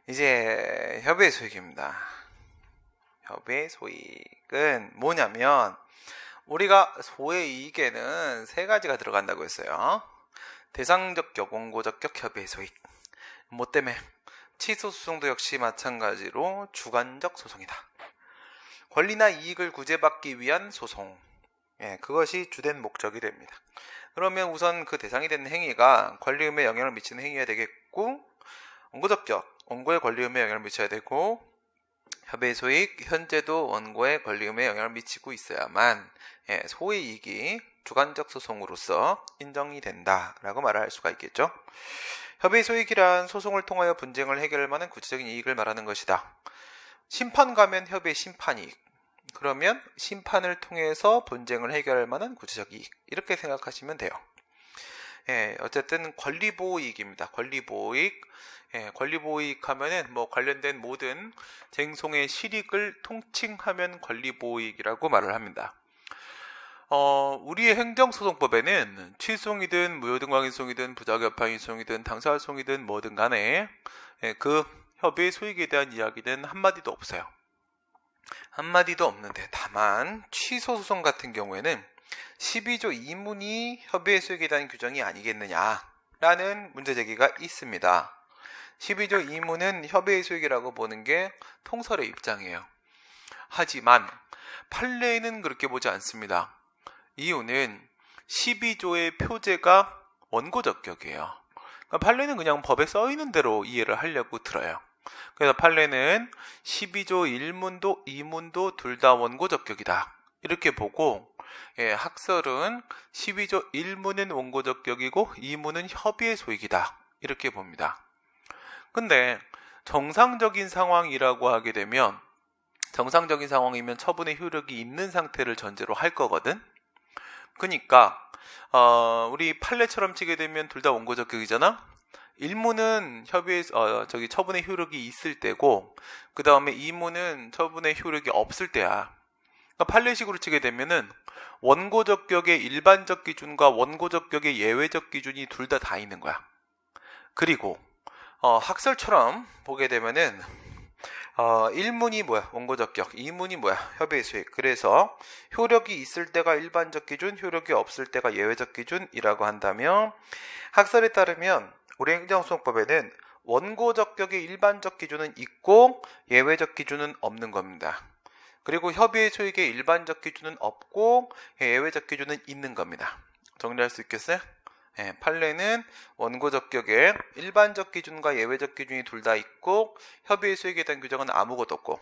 이제 협의의 소익입니다. 협의의 소익은 뭐냐면 우리가 소의 이익에는 세 가지가 들어간다고 했어요. 대상적격, 원고적격, 협의의 소익. 뭐 때문에? 취소 소송도 역시 마찬가지로 주관적 소송이다. 권리나 이익을 구제받기 위한 소송. 그것이 주된 목적이 됩니다. 그러면 우선 그 대상이 되는 행위가 권리의무에 영향을 미치는 행위가 되겠고, 원고적격, 원고의 권리의무에 영향을 미쳐야 되고, 협의의 소익, 현재도 원고의 권리의무에 영향을 미치고 있어야만 소의 이익이 주관적 소송으로서 인정이 된다라고 말할 수가 있겠죠. 협의의 소익이란 소송을 통하여 분쟁을 해결할 만한 구체적인 이익을 말하는 것이다. 심판 가면 협의의 심판이익. 그러면 심판을 통해서 분쟁을 해결할 만한 구체적 이익. 이렇게 생각하시면 돼요. 어쨌든 권리보호이익입니다. 권리보호이익. 권리보호이익 하면은 관련된 모든 쟁송의 실익을 통칭하면 권리보호이익이라고 말을 합니다. 우리의 행정소송법에는 취소송이든 무효등광인소송이든 부작여파인소송이든 당사소송이든 뭐든 간에 그 협의의 소익에 대한 이야기는 한마디도 없어요. 한마디도 없는데 다만 취소소송 같은 경우에는 12조 2문이 협의의 소익에 대한 규정이 아니겠느냐라는 문제제기가 있습니다. 12조 2문은 협의의 소익이라고 보는 게 통설의 입장이에요. 하지만 판례에는 그렇게 보지 않습니다. 이유는 12조의 표제가 원고적격이에요. 그러니까 판례는 그냥 법에 써있는 대로 이해를 하려고 들어요. 그래서 판례는 12조 1문도 2문도 둘 다 원고적격이다. 이렇게 보고 학설은 12조 1문은 원고적격이고 2문은 협의의 소익이다. 이렇게 봅니다. 근데 정상적인 상황이라고 하게 되면 정상적인 상황이면 처분의 효력이 있는 상태를 전제로 할 거거든. 그러니까 우리 판례처럼 치게 되면 둘 다 원고적격이잖아. 1문은 처분의 효력이 있을 때고 그 다음에 2문은 처분의 효력이 없을 때야. 그러니까 판례식으로 치게 되면은 원고적격의 일반적 기준과 원고적격의 예외적 기준이 둘 다 있는 거야. 그리고 학설처럼 보게 되면은 1문이 뭐야? 원고적격. 2문이 뭐야? 협의의 소익. 그래서 효력이 있을 때가 일반적 기준, 효력이 없을 때가 예외적 기준이라고 한다면 학설에 따르면 우리 행정소송법에는 원고적격의 일반적 기준은 있고 예외적 기준은 없는 겁니다. 그리고 협의의 소익의 일반적 기준은 없고 예외적 기준은 있는 겁니다. 정리할 수 있겠어요? 판례는 원고적격의 일반적 기준과 예외적 기준이 둘 다 있고 협의의 소익에 대한 규정은 아무것도 없고,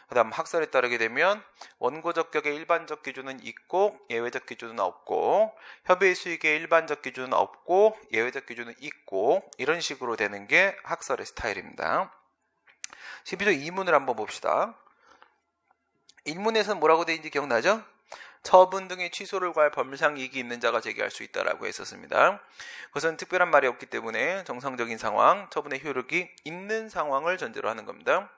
그 다음 학설에 따르게 되면 원고적격의 일반적 기준은 있고 예외적 기준은 없고 협의의 수익의 일반적 기준은 없고 예외적 기준은 있고, 이런 식으로 되는 게 학설의 스타일입니다. 12조 2문을 한번 봅시다. 1문에서는 뭐라고 되어 있는지 기억나죠? 처분 등의 취소를 구할 법률상 이익이 있는 자가 제기할 수 있다라고 했었습니다. 그것은 특별한 말이 없기 때문에 정상적인 상황, 처분의 효력이 있는 상황을 전제로 하는 겁니다.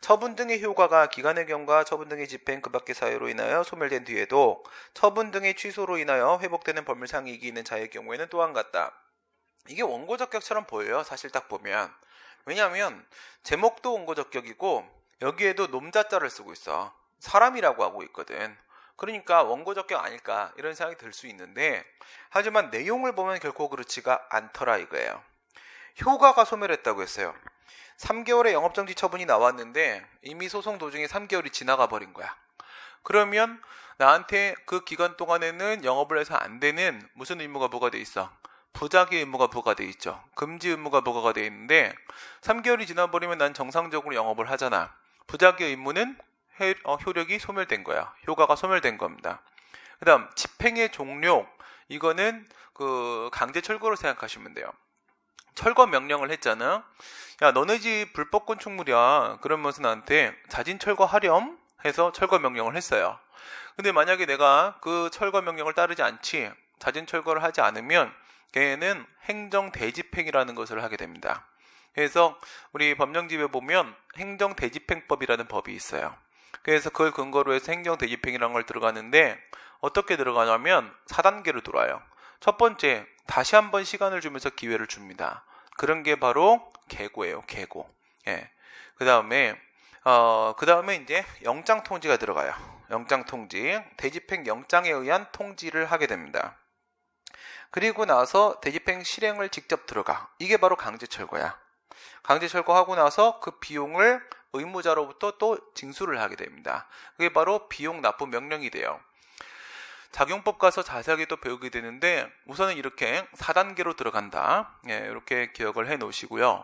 처분 등의 효과가 기간의 경과, 처분 등의 집행, 그 밖의 사유로 인하여 소멸된 뒤에도 처분 등의 취소로 인하여 회복되는 법률상 이익이 있는 자의 경우에는 또한 같다. 이게 원고적격처럼 보여요. 사실 딱 보면. 왜냐하면 제목도 원고적격이고 여기에도 놈자자를 쓰고 있어. 사람이라고 하고 있거든. 그러니까 원고적격 아닐까 이런 생각이 들 수 있는데, 하지만 내용을 보면 결코 그렇지가 않더라 이거예요. 효과가 소멸했다고 했어요. 3개월의 영업정지 처분이 나왔는데 이미 소송 도중에 3개월이 지나가 버린 거야. 그러면 나한테 그 기간 동안에는 영업을 해서 안 되는 무슨 의무가 부과돼 있어? 부작위 의무가 부과돼 있죠. 금지 의무가 부과가 돼 있는데 3개월이 지나버리면 난 정상적으로 영업을 하잖아. 부작위 의무는 효력이 소멸된 거야. 효과가 소멸된 겁니다. 그 다음 집행의 종료, 이거는 그 강제 철거로 생각하시면 돼요. 철거 명령을 했잖아. 야, 너네 집 불법 건축물이야. 그러면서 나한테 자진 철거하렴 해서 철거 명령을 했어요. 근데 만약에 내가 그 철거 명령을 따르지 않지, 자진 철거를 하지 않으면 걔는 행정 대집행이라는 것을 하게 됩니다. 그래서 우리 법령집에 보면 행정대집행법이라는 법이 있어요. 그래서 그걸 근거로 해서 행정대집행이라는 걸 들어가는데 어떻게 들어가냐면 4단계로 들어와요. 첫 번째, 다시 한번 시간을 주면서 기회를 줍니다. 그런 게 바로 계고예요. 계고. 예. 그 다음에 이제 영장 통지가 들어가요. 영장 통지. 대집행 영장에 의한 통지를 하게 됩니다. 그리고 나서 대집행 실행을 직접 들어가. 이게 바로 강제 철거야. 강제 철거하고 나서 그 비용을 의무자로부터 또 징수를 하게 됩니다. 그게 바로 비용 납부 명령이 돼요. 작용법 가서 자세하게 또 배우게 되는데 우선은 이렇게 4단계로 들어간다. 예, 이렇게 기억을 해 놓으시고요.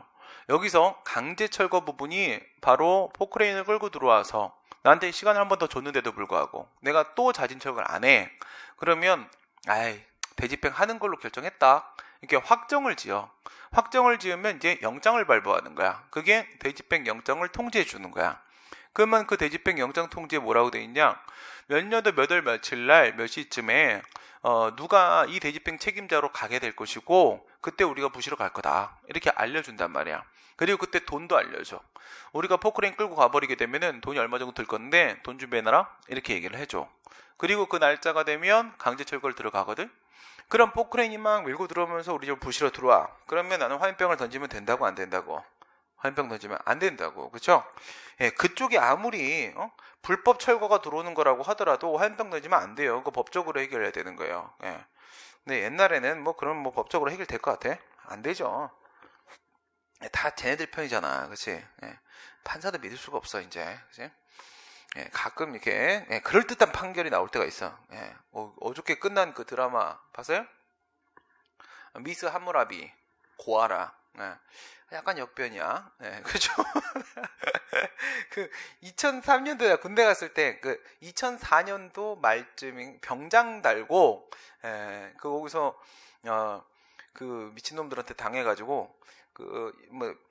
여기서 강제 철거 부분이 바로 포크레인을 끌고 들어와서 나한테 시간을 한 번 더 줬는데도 불구하고 내가 또 자진 철거를 안 해. 그러면 대집행 하는 걸로 결정했다. 이렇게 확정을 지어. 확정을 지으면 이제 영장을 발부하는 거야. 그게 대집행 영장을 통지해 주는 거야. 그러면 그 대집행 영장 통지에 뭐라고 돼 있냐? 몇 년도 몇 월 며칠 날 몇 시쯤에 누가 이 대집행 책임자로 가게 될 것이고 그때 우리가 부시러 갈 거다. 이렇게 알려준단 말이야. 그리고 그때 돈도 알려줘. 우리가 포크레인 끌고 가버리게 되면은 돈이 얼마 정도 들 건데 돈 준비해놔라. 이렇게 얘기를 해줘. 그리고 그 날짜가 되면 강제 철거를 들어가거든. 그럼 포크레인이 막 밀고 들어오면서 우리 집 부시러 들어와. 그러면 나는 화염병을 던지면 된다고 안 된다고? 화염병 던지면 안 된다고. 그쵸? 예, 그쪽이 아무리 불법 철거가 들어오는 거라고 하더라도 화염병 던지면 안 돼요. 그거 법적으로 해결해야 되는 거예요. 예. 근데 옛날에는 그럼 법적으로 해결될 것 같아? 안 되죠. 다 쟤네들 편이잖아. 그치? 예. 판사도 믿을 수가 없어, 이제. 그치? 예, 가끔 이렇게 그럴듯한 판결이 나올 때가 있어. 예. 어저께 끝난 그 드라마 봤어요? 미스 하무라비 고아라. 예. 약간 역변이야. 예, 그죠? 그 2003년도에 군대 갔을 때 그 2004년도 말쯤인 병장 달고 거기서 그 미친놈들한테 당해가지고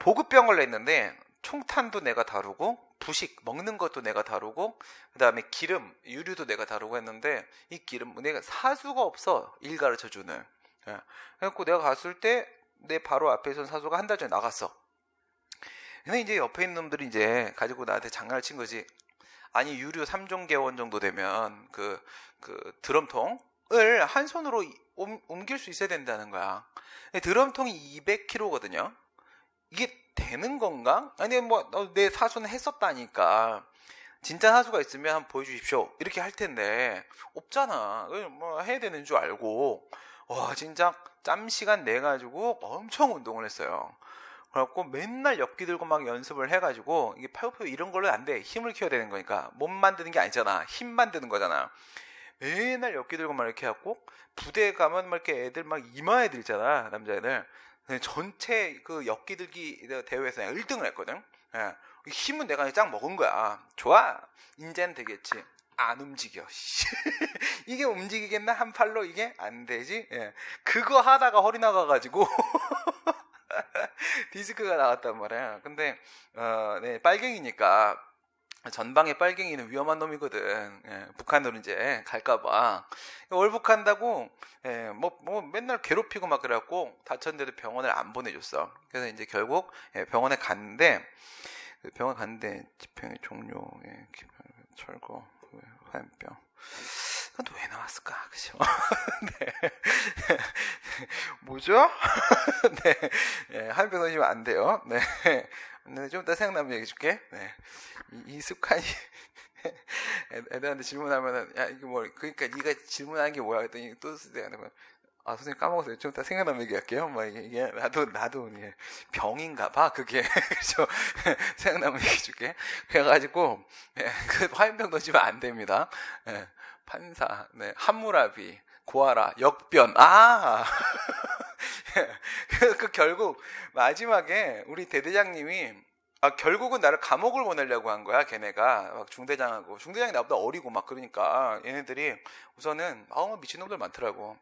보급병을 냈는데 총탄도 내가 다루고 부식 먹는 것도 내가 다루고 그 다음에 기름 유류도 내가 다루고 했는데 이 기름 내가 사수가 없어. 일 가르쳐주는. 그래갖고 내가 갔을 때 내 바로 앞에 선 사수가 한 달 전에 나갔어. 근데 이제 옆에 있는 놈들이 이제 가지고 나한테 장난을 친 거지. 아니 유류 3종 개원 정도 되면 그 드럼통을 한 손으로 옮길 수 있어야 된다는 거야. 드럼통이 200kg거든요. 이게 되는 건가? 아니 내 사수는 했었다니까. 진짜 사수가 있으면 한번 보여주십시오. 이렇게 할 텐데 없잖아. 해야 되는 줄 알고 와 진짜 짬 시간 내가지고 엄청 운동을 했어요. 그래갖고 맨날 엽기 들고 막 연습을 해가지고 이게 파요파요 이런 걸로 안 돼. 힘을 키워야 되는 거니까. 몸 만드는 게 아니잖아. 힘 만드는 거잖아. 맨날 엽기 들고 막 이렇게 해갖고 부대 가면 막 이렇게 애들 막 이마에 들잖아. 남자애들. 전체 그 엽기 들기 대회에서 1등을 했거든. 예. 힘은 내가 짱 먹은 거야. 좋아. 인제는 되겠지. 안 움직여. 이게 움직이겠나? 한 팔로 이게 안 되지? 예. 그거 하다가 허리 나가가지고 디스크가 나왔단 말이야. 근데 빨갱이니까 전방에 빨갱이는 위험한 놈이거든. 예, 북한으로 이제 갈까봐 월북한다고 맨날 괴롭히고 막 그래갖고 다쳤는데도 병원을 안 보내줬어. 그래서 이제 결국 병원에 갔는데 집행의 종료, 철거, 화염병. 그건 또 왜 나왔을까? 그죠? 네. 뭐죠? 네. 화염병 던지면 안 돼요. 네. 좀 이따 생각나면 얘기해 줄게. 네. 이 습관이, 애들한테 질문하면은, 야, 이거 그러니까 네가 질문하는 게 뭐야? 했더니 또 쓰대요. 선생님 까먹었어요. 좀 이따 생각나면 얘기할게요. 이게 나도 병인가 봐. 그게. 그래서 생각나면 얘기해 줄게. 그래가지고, 그 화염병 던지면 안 됩니다. 판사, 함무라비, 고아라, 역변. 그 결국 마지막에 우리 대대장님이 결국은 나를 감옥을 보내려고 한 거야. 걔네가 막 중대장이 나보다 어리고 막 그러니까 얘네들이 우선은 미친놈들 많더라고.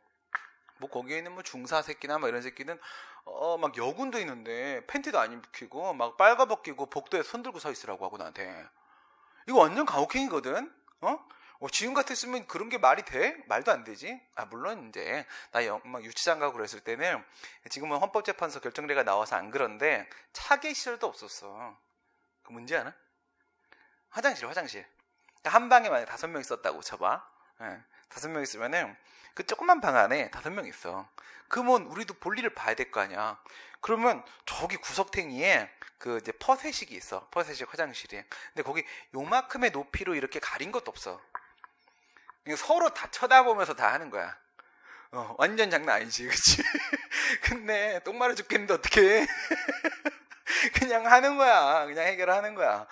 거기에 있는 중사 새끼나 이런 새끼는 막 여군도 있는데 팬티도 안 입히고 막 빨가벗기고 복도에 손 들고 서 있으라고 하고 나한테. 이거 완전 가혹행위거든. 지금 같았으면 그런 게 말이 돼? 말도 안 되지. 물론 이제 나 막 유치장 가고 그랬을 때는 지금은 헌법재판소 결정례가 나와서 안 그런데 차계 시절도 없었어. 그 문제 아나? 화장실. 한 방에 만약에 5명 있었다고 쳐봐. 5명 있으면은 그 조그만 방 안에 5명 있어. 그러면 우리도 볼일을 봐야 될 거 아니야. 그러면 저기 구석탱이에 그 이제 퍼세식이 있어. 퍼세식 화장실이. 근데 거기 요만큼의 높이로 이렇게 가린 것도 없어. 서로 다 쳐다보면서 다 하는 거야. 완전 장난 아니지, 그치? 근데 똥 마려 죽겠는데 어떡해? 그냥 하는 거야. 그냥 해결하는 거야.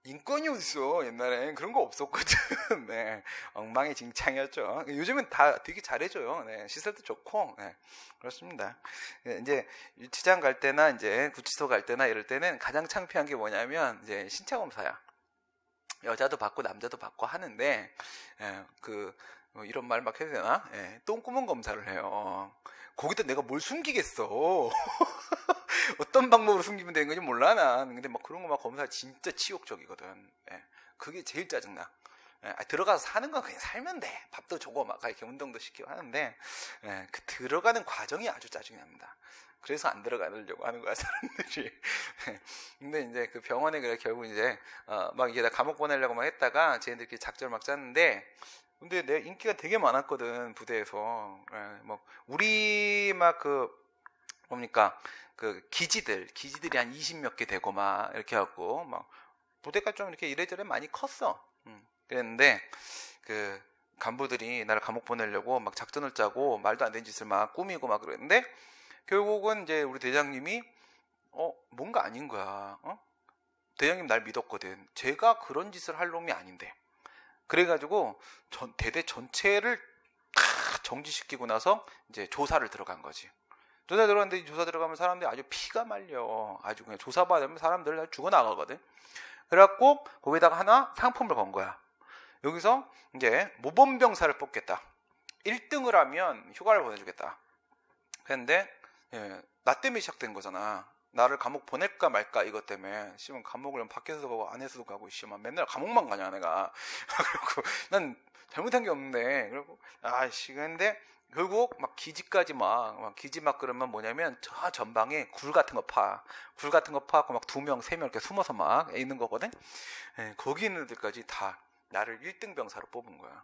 인권이 어딨어. 옛날엔 그런 거 없었거든. 네. 엉망이진창이었죠. 요즘은 다 되게 잘해줘요. 네. 시설도 좋고. 네. 그렇습니다. 이제 유치장 갈 때나 이제 구치소 갈 때나 이럴 때는 가장 창피한 게 뭐냐면 이제 신체 검사야. 여자도 받고 남자도 받고 하는데 이런 말 막 해도 되나? 똥구멍 검사를 해요. 거기다 내가 뭘 숨기겠어. 어떤 방법으로 숨기면 되는 건지 몰라 난. 근데 막 그런 거 막 검사 진짜 치욕적이거든. 그게 제일 짜증나. 들어가서 사는 건 그냥 살면 돼. 밥도 주고 막 이렇게 운동도 시키고 하는데 그 들어가는 과정이 아주 짜증이 납니다. 그래서 안 들어가려고 하는 거야, 사람들이. 근데 이제 그 병원에 그래 결국 이제 막 이게 다 감옥 보내려고 막 했다가 쟤네들끼리 작전을 막 짰는데, 근데 내 인기가 되게 많았거든, 부대에서. 뭐 우리 막 뭡니까 그 기지들이 한 20몇 개 되고 막 이렇게 하고 막 부대가 좀 이렇게 이래저래 많이 컸어. 그랬는데 그 간부들이 나를 감옥 보내려고 막 작전을 짜고 말도 안 되는 짓을 막 꾸미고 막 그랬는데, 결국은 이제 우리 대장님이 뭔가 아닌 거야. 대장님 날 믿었거든. 제가 그런 짓을 할 놈이 아닌데. 그래가지고 대대 전체를 다 정지시키고 나서 이제 조사를 들어간 거지. 조사 들어갔는데, 조사 들어가면 사람들이 아주 피가 말려. 아주 그냥 조사받으면 사람들 죽어나가거든. 그래갖고 거기다가 하나 상품을 건 거야. 여기서 이제 모범병사를 뽑겠다. 1등을 하면 휴가를 보내주겠다. 그런데 나 때문에 시작된 거잖아. 나를 감옥 보낼까 말까 이것 때문에. 씨발 감옥을 밖에서도 가고 안에서도 가고 씨발 맨날 감옥만 가냐 내가. 그리고 난 잘못한 게 없는데. 그리고 근데 결국 막 기지까지 막 기지 막 그러면 뭐냐면 저 전방에 굴 같은 거 파고 막 2명 3명 이렇게 숨어서 막 있는 거거든. 거기 있는 애들까지 다 나를 1등 병사로 뽑은 거야.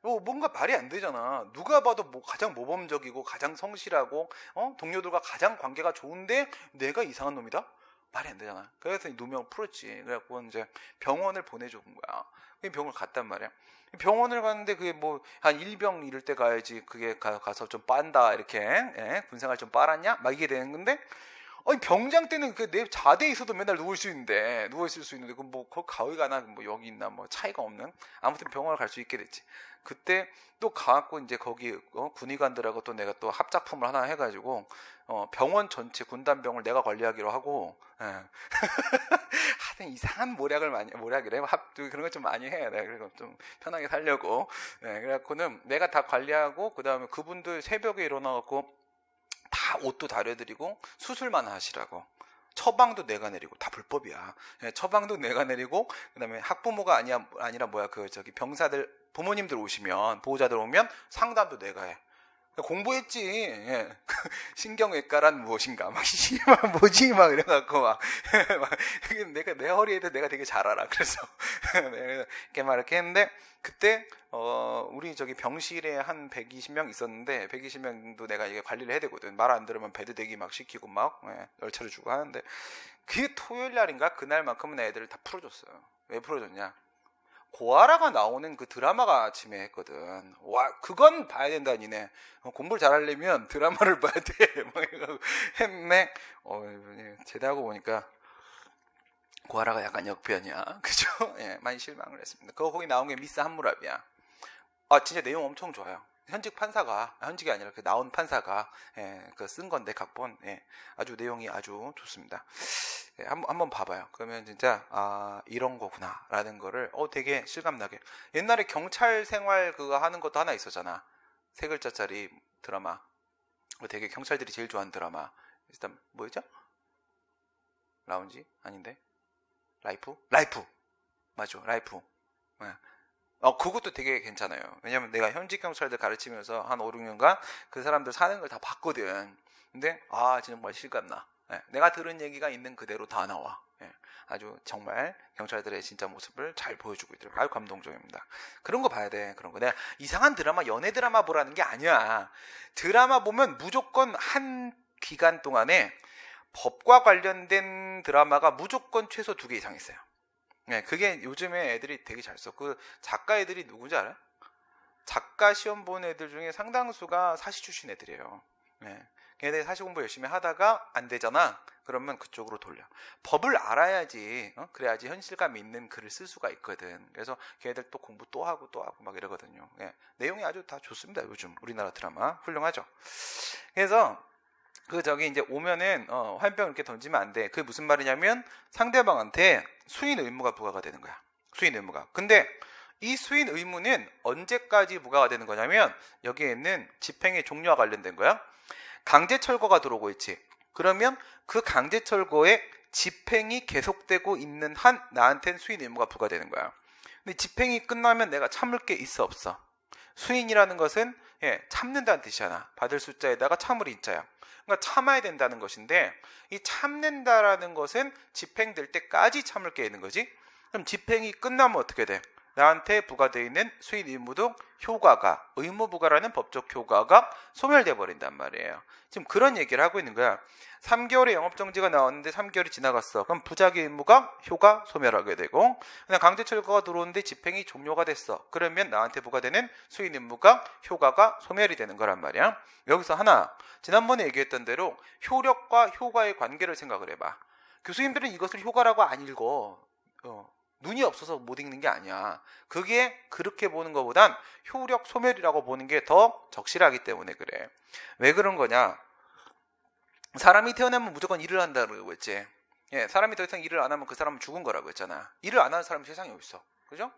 뭔가 말이 안 되잖아. 누가 봐도 가장 모범적이고 가장 성실하고 동료들과 가장 관계가 좋은데 내가 이상한 놈이다? 말이 안 되잖아. 그래서 누명을 풀었지. 그래갖고 이제 병원을 보내준 거야. 병원을 갔단 말이야. 병원을 갔는데 그게 뭐 한 1병 이럴 때 가야지. 그게 가서 좀 빤다 이렇게 군생활 좀 빨았냐? 막 이게 되는 건데, 병장 때는 내 자대에 있어도 맨날 누워 있을 수 있는데 그 가위가 뭐 여기 있나 뭐 차이가 없는. 아무튼 병원을 갈 수 있게 됐지. 그때 또 가갖고 이제 거기 군의관들하고 또 내가 또 합작품을 하나 해가지고 병원 전체 군단병을 내가 관리하기로 하고. 하여튼 이상한 모략이래. 그런 거 좀 많이 해. 내가 그래서 좀 편하게 살려고. 그래갖고는 내가 다 관리하고, 그 다음에 그분들 새벽에 일어나갖고 다 옷도 다려드리고 수술만 하시라고. 처방도 내가 내리고. 다 불법이야. 처방도 내가 내리고, 그 다음에 학부모가 아니라 병사들 부모님들 오시면, 보호자들 오면 상담도 내가 해. 공부했지. 신경외과란 무엇인가 막 뭐지 막 이래갖고 막 내가 내 허리에도 내가 되게 잘 알아. 그래서 이렇게 막 이렇게 했는데, 그때 우리 병실에 한 120명 있었는데 120명도 내가 이게 관리를 해야 되거든. 말 안 들으면 배드대기 막 시키고 막 열차를 주고 하는데, 그게 토요일 날인가 그날만큼은 애들을 다 풀어줬어요. 왜 풀어줬냐? 고아라가 나오는 그 드라마가 아침에 했거든. 와, 그건 봐야 된다, 니네. 공부를 잘하려면 드라마를 봐야 돼. 막 했네. 제대하고 보니까 고아라가 약간 역변이야. 그죠? 많이 실망을 했습니다. 거기 나온 게 미스 한무랍이야. 진짜 내용 엄청 좋아요. 현직이 아니라 나온 판사가 쓴 건데, 각본. 아주 내용이 아주 좋습니다. 한번 봐봐요. 그러면 진짜 이런 거구나 라는 거를 되게 실감나게. 옛날에 경찰 생활 그거 하는 것도 하나 있었잖아. 3글자짜리 드라마. 되게 경찰들이 제일 좋아하는 드라마. 일단 뭐였죠? 라운지? 아닌데? 라이프? 맞아, 라이프. 그것도 되게 괜찮아요. 왜냐면 내가 현직 경찰들 가르치면서 한 5, 6년간 그 사람들 사는 걸 다 봤거든. 근데 정말 실감나. 내가 들은 얘기가 있는 그대로 다 나와. 아주 정말 경찰들의 진짜 모습을 잘 보여주고 있더라고요. 아주 감동적입니다. 그런 거 봐야 돼. 그런 거. 내가 이상한 드라마, 연애 드라마 보라는 게 아니야. 드라마 보면 무조건 한 기간 동안에 법과 관련된 드라마가 무조건 최소 2개 이상 있어요. 네, 그게 요즘에 애들이 되게 잘 써. 그 작가 애들이 누군지 알아요? 작가 시험 본 애들 중에 상당수가 사시 출신 애들이에요. 네. 걔네들이 사시 공부 열심히 하다가 안 되잖아. 그러면 그쪽으로 돌려. 법을 알아야지, 그래야지 현실감 있는 글을 쓸 수가 있거든. 그래서 걔네들 또 공부 또 하고 막 이러거든요. 네. 내용이 아주 다 좋습니다. 요즘 우리나라 드라마 훌륭하죠. 그래서 이제 오면은 화염병 이렇게 던지면 안 돼. 그게 무슨 말이냐면 상대방한테 수인 의무가 부과가 되는 거야. 수인 의무가. 근데 이 수인 의무는 언제까지 부과가 되는 거냐면 여기에는 집행의 종류와 관련된 거야. 강제 철거가 들어오고 있지. 그러면 그 강제 철거에 집행이 계속되고 있는 한 나한테는 수인 의무가 부과되는 거야. 근데 집행이 끝나면 내가 참을 게 있어 없어? 수인이라는 것은 참는다는 뜻이잖아. 받을 숫자에다가 참을 인자야. 그러니까 참아야 된다는 것인데 이 참는다라는 것은 집행될 때까지 참을 게 있는 거지. 그럼 집행이 끝나면 어떻게 돼? 나한테 부과되어 있는 수인 의무도 효과가, 의무 부과라는 법적 효과가 소멸돼 버린단 말이에요. 지금 그런 얘기를 하고 있는 거야. 3개월의 영업정지가 나왔는데 3개월이 지나갔어. 그럼 부작위 의무가 효과 소멸하게 되고, 그냥 강제 철거가 들어오는데 집행이 종료가 됐어. 그러면 나한테 부과되는 수인 의무가 효과가 소멸이 되는 거란 말이야. 여기서 하나, 지난번에 얘기했던 대로 효력과 효과의 관계를 생각을 해봐. 교수님들은 이것을 효과라고 안 읽어. 눈이 없어서 못 읽는 게 아니야. 그게 그렇게 보는 것보단 효력 소멸이라고 보는 게 더 적실하기 때문에 그래. 왜 그런 거냐? 사람이 태어나면 무조건 일을 한다고 했지. 사람이 더 이상 일을 안 하면 그 사람은 죽은 거라고 했잖아. 일을 안 하는 사람이 세상에 어딨어? 그죠?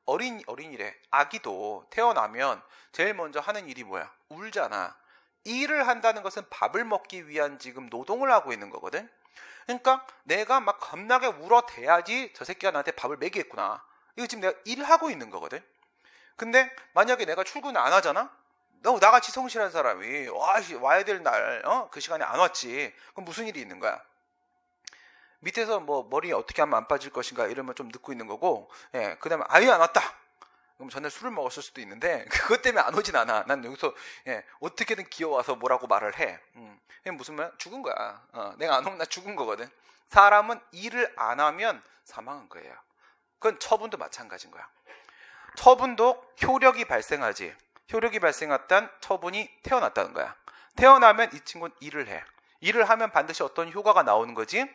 어린이래. 아기도 태어나면 제일 먼저 하는 일이 뭐야? 울잖아. 일을 한다는 것은 밥을 먹기 위한 지금 노동을 하고 있는 거거든. 그러니까 내가 막 겁나게 울어대야지 저 새끼가 나한테 밥을 먹이겠구나. 이거 지금 내가 일하고 있는 거거든. 근데 만약에 내가 출근 안 하잖아? 나같이 성실한 사람이 와야 될 날 그 시간에 안 왔지. 그럼 무슨 일이 있는 거야? 밑에서 뭐 머리 어떻게 하면 안 빠질 것인가 이러면 좀 늦고 있는 거고, 그 다음에 아예 안 왔다. 그럼 전날 술을 먹었을 수도 있는데 그것 때문에 안 오진 않아. 난 여기서 어떻게든 기어와서 뭐라고 말을 해. 무슨 말? 죽은 거야. 내가 안 오면 나 죽은 거거든. 사람은 일을 안 하면 사망한 거예요. 그건 처분도 마찬가지인 거야. 처분도 효력이 발생하지. 효력이 발생했단 처분이 태어났다는 거야. 태어나면 이 친구는 일을 해. 일을 하면 반드시 어떤 효과가 나오는 거지.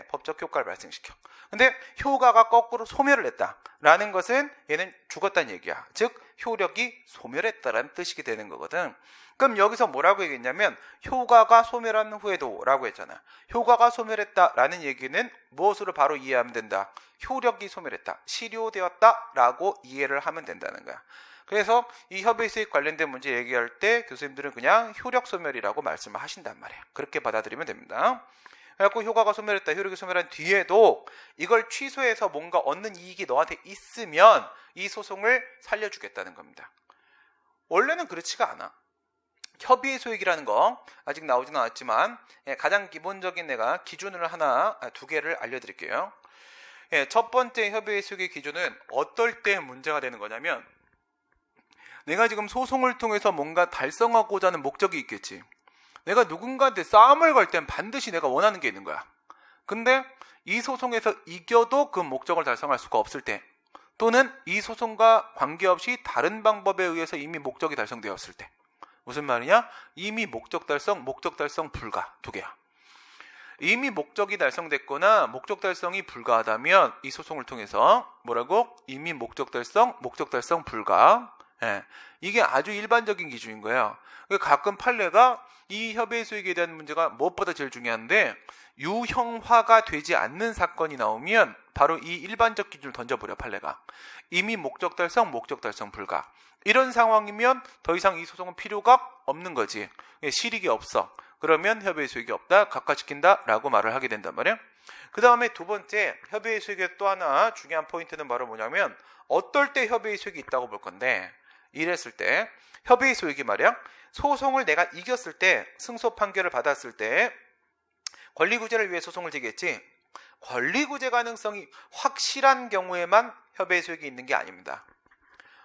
법적 효과를 발생시켜. 근데 효과가 거꾸로 소멸을 했다라는 것은 얘는 죽었다는 얘기야. 즉 효력이 소멸했다라는 뜻이 되는 거거든. 그럼 여기서 뭐라고 얘기했냐면 효과가 소멸한 후에도 라고 했잖아. 효과가 소멸했다라는 얘기는 무엇으로 바로 이해하면 된다? 효력이 소멸했다, 실효되었다라고 이해를 하면 된다는 거야. 그래서 이 협의 수익 관련된 문제 얘기할 때 교수님들은 그냥 효력 소멸이라고 말씀을 하신단 말이에요. 그렇게 받아들이면 됩니다. 그래갖고 효과가 소멸했다, 효력이 소멸한 뒤에도 이걸 취소해서 뭔가 얻는 이익이 너한테 있으면 이 소송을 살려주겠다는 겁니다. 원래는 그렇지가 않아. 협의의 소익이라는 거 아직 나오지는 않았지만 가장 기본적인 내가 기준을 두 개를 알려드릴게요. 첫 번째 협의의 소익의 기준은 어떨 때 문제가 되는 거냐면, 내가 지금 소송을 통해서 뭔가 달성하고자 하는 목적이 있겠지. 내가 누군가한테 싸움을 걸 땐 반드시 내가 원하는 게 있는 거야. 근데 이 소송에서 이겨도 그 목적을 달성할 수가 없을 때, 또는 이 소송과 관계없이 다른 방법에 의해서 이미 목적이 달성되었을 때. 무슨 말이냐? 이미 목적 달성, 목적 달성 불가. 두 개야. 이미 목적이 달성됐거나 목적 달성이 불가하다면 이 소송을 통해서 뭐라고? 이미 목적 달성, 목적 달성 불가. 이게 아주 일반적인 기준인 거예요. 가끔 판례가 이 협의의 수익에 대한 문제가 무엇보다 제일 중요한데, 유형화가 되지 않는 사건이 나오면 바로 이 일반적 기준을 던져버려. 판례가 이미 목적 달성, 목적 달성 불가. 이런 상황이면 더 이상 이 소송은 필요가 없는 거지. 실익이 없어. 그러면 협의의 수익이 없다, 각하시킨다 라고 말을 하게 된단 말이야. 그 다음에 두 번째 협의의 수익의 또 하나 중요한 포인트는 바로 뭐냐면, 어떨 때 협의의 수익이 있다고 볼 건데, 이랬을 때 협의의 소익이 말이야, 소송을 내가 이겼을 때, 승소 판결을 받았을 때 권리구제를 위해 소송을 제기했지, 권리구제 가능성이 확실한 경우에만 협의의 소익이 있는 게 아닙니다.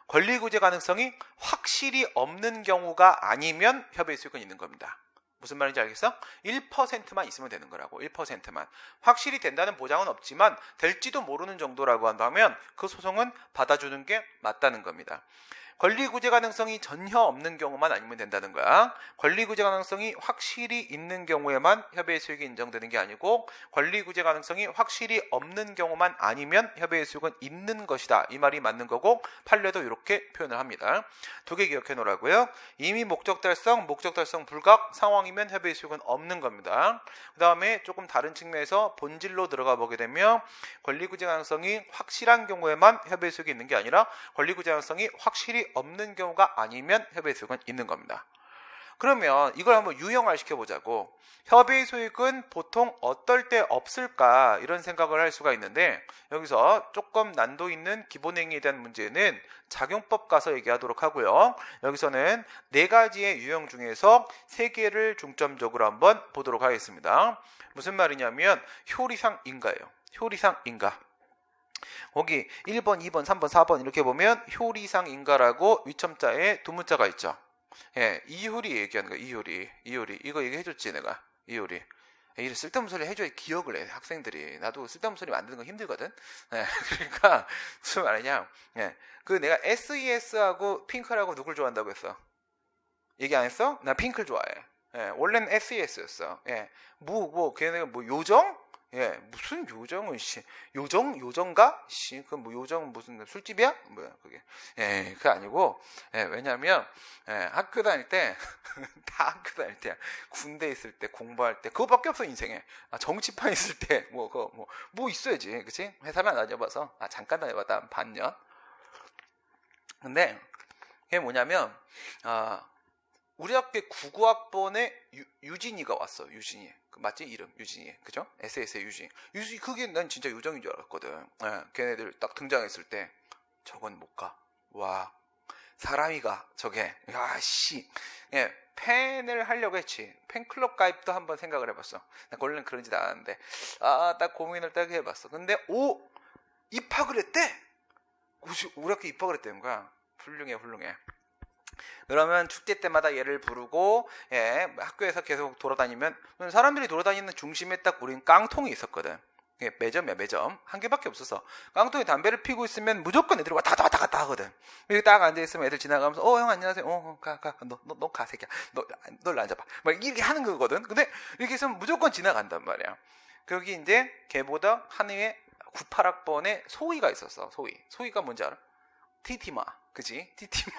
권리구제 가능성이 확실히 없는 경우가 아니면 협의의 소익은 있는 겁니다. 무슨 말인지 알겠어? 1%만 있으면 되는 거라고. 1%만. 확실히 된다는 보장은 없지만 될지도 모르는 정도라고 한다면 그 소송은 받아주는 게 맞다는 겁니다. 권리구제 가능성이 전혀 없는 경우만 아니면 된다는 거야. 권리구제 가능성이 확실히 있는 경우에만 협의의 수익이 인정되는 게 아니고 권리구제 가능성이 확실히 없는 경우만 아니면 협의의 수익은 있는 것이다. 이 말이 맞는 거고 판례도 이렇게 표현을 합니다. 두 개 기억해 놓으라고요. 이미 목적 달성 불가 상황이면 협의의 수익은 없는 겁니다. 그 다음에 조금 다른 측면에서 본질로 들어가 보게 되면 권리구제 가능성이 확실한 경우에만 협의의 수익이 있는 게 아니라 권리구제 가능성이 확실히 없는 경우가 아니면 협의의 소익은 있는 겁니다. 그러면 이걸 한번 유형화 시켜보자고. 협의의 소익은 보통 어떨 때 없을까 이런 생각을 할 수가 있는데 여기서 조금 난도 있는 기본행위에 대한 문제는 작용법 가서 얘기하도록 하고요. 여기서는 4가지의 유형 중에서 3개를 중점적으로 한번 보도록 하겠습니다. 무슨 말이냐면 효리상 인가예요. 효리상 인가. 거기 1번, 2번, 3번, 4번 이렇게 보면 효리상 인가라고 위첨자에 두 문자가 있죠. 예, 이효리 얘기하는 거야. 이효리 이거 얘기해줬지 내가. 이효리 이래 쓸데없는 소리 해줘야 기억을 해 학생들이. 나도 쓸데없는 소리 만드는 거 힘들거든. 예, 그러니까 무슨 말이냐. 예, 그 내가 SES하고 핑클하고 누굴 좋아한다고 했어? 얘기 안 했어? 나 핑클 좋아해. 예, 원래는 SES였어. 예, 걔네가 요정? 예, 무슨 요정은 요정가? 그 요정 무슨 술집이야? 뭐야 그게? 예, 그게 아니고, 예, 왜냐면 학교 다닐 때 다 학교 다닐 때 군대 있을 때 공부할 때 그거밖에 없어 인생에. 정치판 있을 때 뭐 있어야지, 그치? 회사만 다녀봐서 잠깐 다녀봤다 한 반년. 근데 그게 뭐냐면 우리 학교 99학번에 유진이가 왔어. 유진이. 맞지? 이름 유진이. 그죠? SS의 유진이. 그게 난 진짜 요정인 줄 알았거든. 예, 걔네들 딱 등장했을 때 저건 못 가. 와, 사람이가 저게. 야씨. 예, 팬을 하려고 했지. 팬클럽 가입도 한번 생각을 해봤어. 나 원래는 그런 짓 안 하는데 딱 고민을 딱 해봤어. 근데 입학을 했대. 우리 학교 입학을 했다는 거야. 훌륭해. 그러면 축제 때마다 얘를 부르고, 예, 학교에서 계속 돌아다니면 사람들이 돌아다니는 중심에 딱 우린 깡통이 있었거든. 예, 매점이야, 매점. 한 개밖에 없어서. 깡통에 담배를 피고 있으면 무조건 애들이 왔다 갔다 하거든. 여기 딱 앉아있으면 애들 지나가면서, 형, 안녕하세요. 가. 너 가, 새끼야. 널 앉아봐. 막 이렇게 하는 거거든. 근데 이렇게 해서 무조건 지나간단 말이야. 거기 이제 걔보다 한 해에 98학번에 소희가 있었어. 소희가 뭔지 알아? 티티마. 그지? 티티마.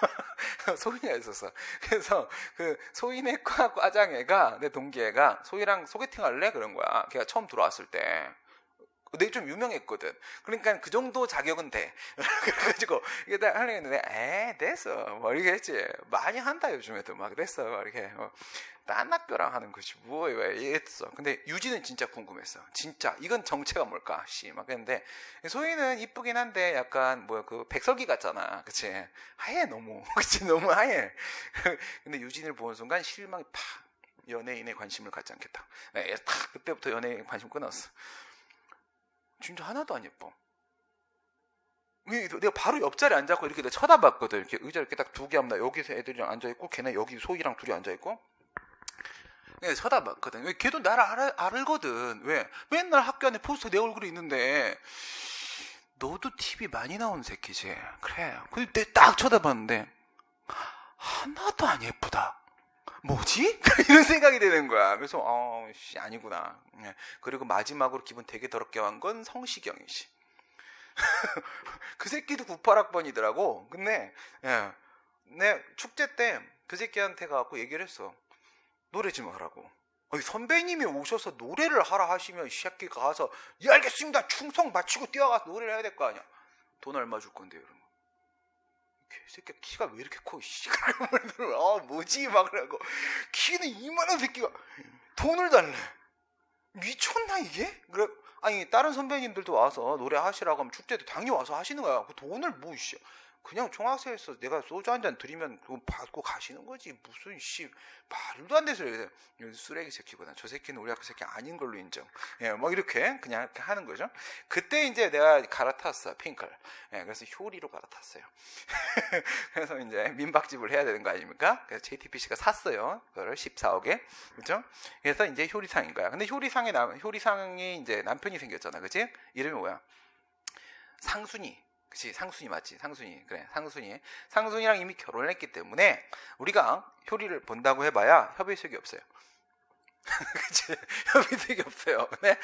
소희가 있었어. 그래서 그 소희네 과장애가, 내 동기애가 소희랑 소개팅 할래? 그런 거야. 걔가 처음 들어왔을 때. 내가 좀 유명했거든. 그러니까 그 정도 자격은 돼. 그래가지고 이게 다 하려고 했는데 됐어. 뭐 이렇게 했지. 많이 한다 요즘에도 막 됐어. 막 이렇게 딴 학교랑 하는 거지. 왜 이랬어. 근데 유진은 진짜 궁금했어. 진짜 이건 정체가 뭘까? 막 그랬는데 소희는 이쁘긴 한데 약간 그 백설기 같잖아. 그치? 하얘 너무. 그치? 너무 하얘. 근데 유진을 보는 순간 실망이 팍. 연예인에 관심을 갖지 않겠다. 탁 그때부터 연예인 관심 끊었어. 진짜 하나도 안 예뻐. 내가 바로 옆자리에 앉아있고 이렇게 내가 쳐다봤거든. 이렇게 의자 이렇게 딱 2개 하면 여기서 애들이랑 앉아있고 걔네 여기 소희랑 둘이 앉아있고 내가 쳐다봤거든. 걔도 나를 알거든. 왜? 맨날 학교 안에 포스터 내 얼굴이 있는데 너도 TV 많이 나오는 새끼지. 그래. 근데 내가 딱 쳐다봤는데 하나도 안 예쁘다. 뭐지? 이런 생각이 드는 거야. 그래서 아니구나. 그리고 마지막으로 기분 되게 더럽게 한 건 성시경이지. 그 새끼도 98학번이더라고. 근데 내 축제 때 그 새끼한테 가서 얘기를 했어. 노래 좀 하라고. 선배님이 오셔서 노래를 하라 하시면 이 새끼가 가서 알겠습니다. 충성 바치고 뛰어가서 노래를 해야 될 거 아니야. 돈 얼마 줄 건데요? 이러면. 이 새끼 키가 왜 이렇게 커? 뭐지? 막 그러고 키는 이만한 새끼가 돈을 달래. 미쳤나 이게? 그래 아니 다른 선배님들도 와서 노래 하시라고 하면 축제도 당연히 와서 하시는 거야. 그 돈을 그냥 총학생에서 내가 소주 한 잔 드리면 그거 받고 가시는 거지. 무슨 말도 안 돼서 이래. 쓰레기 새끼구나. 저 새끼는 우리 학교 새끼 아닌 걸로 인정. 예, 뭐 이렇게 그냥 이렇게 하는 거죠. 그때 이제 내가 갈아탔어, 핑클. 예, 그래서 효리로 갈아탔어요. 그래서 이제 민박집을 해야 되는 거 아닙니까? 그래서 JTBC가 샀어요. 그거를 14억에. 그죠? 그래서 이제 효리상인 거야. 근데 효리상이 이제 남편이 생겼잖아. 그치? 이름이 뭐야? 상순이. 그치? 상순이 맞지? 상순이. 그래. 상순이랑 이미 결혼을 했기 때문에 우리가 효리를 본다고 해봐야 협의식이 없어요. 그치? 협의식이 없어요. 네?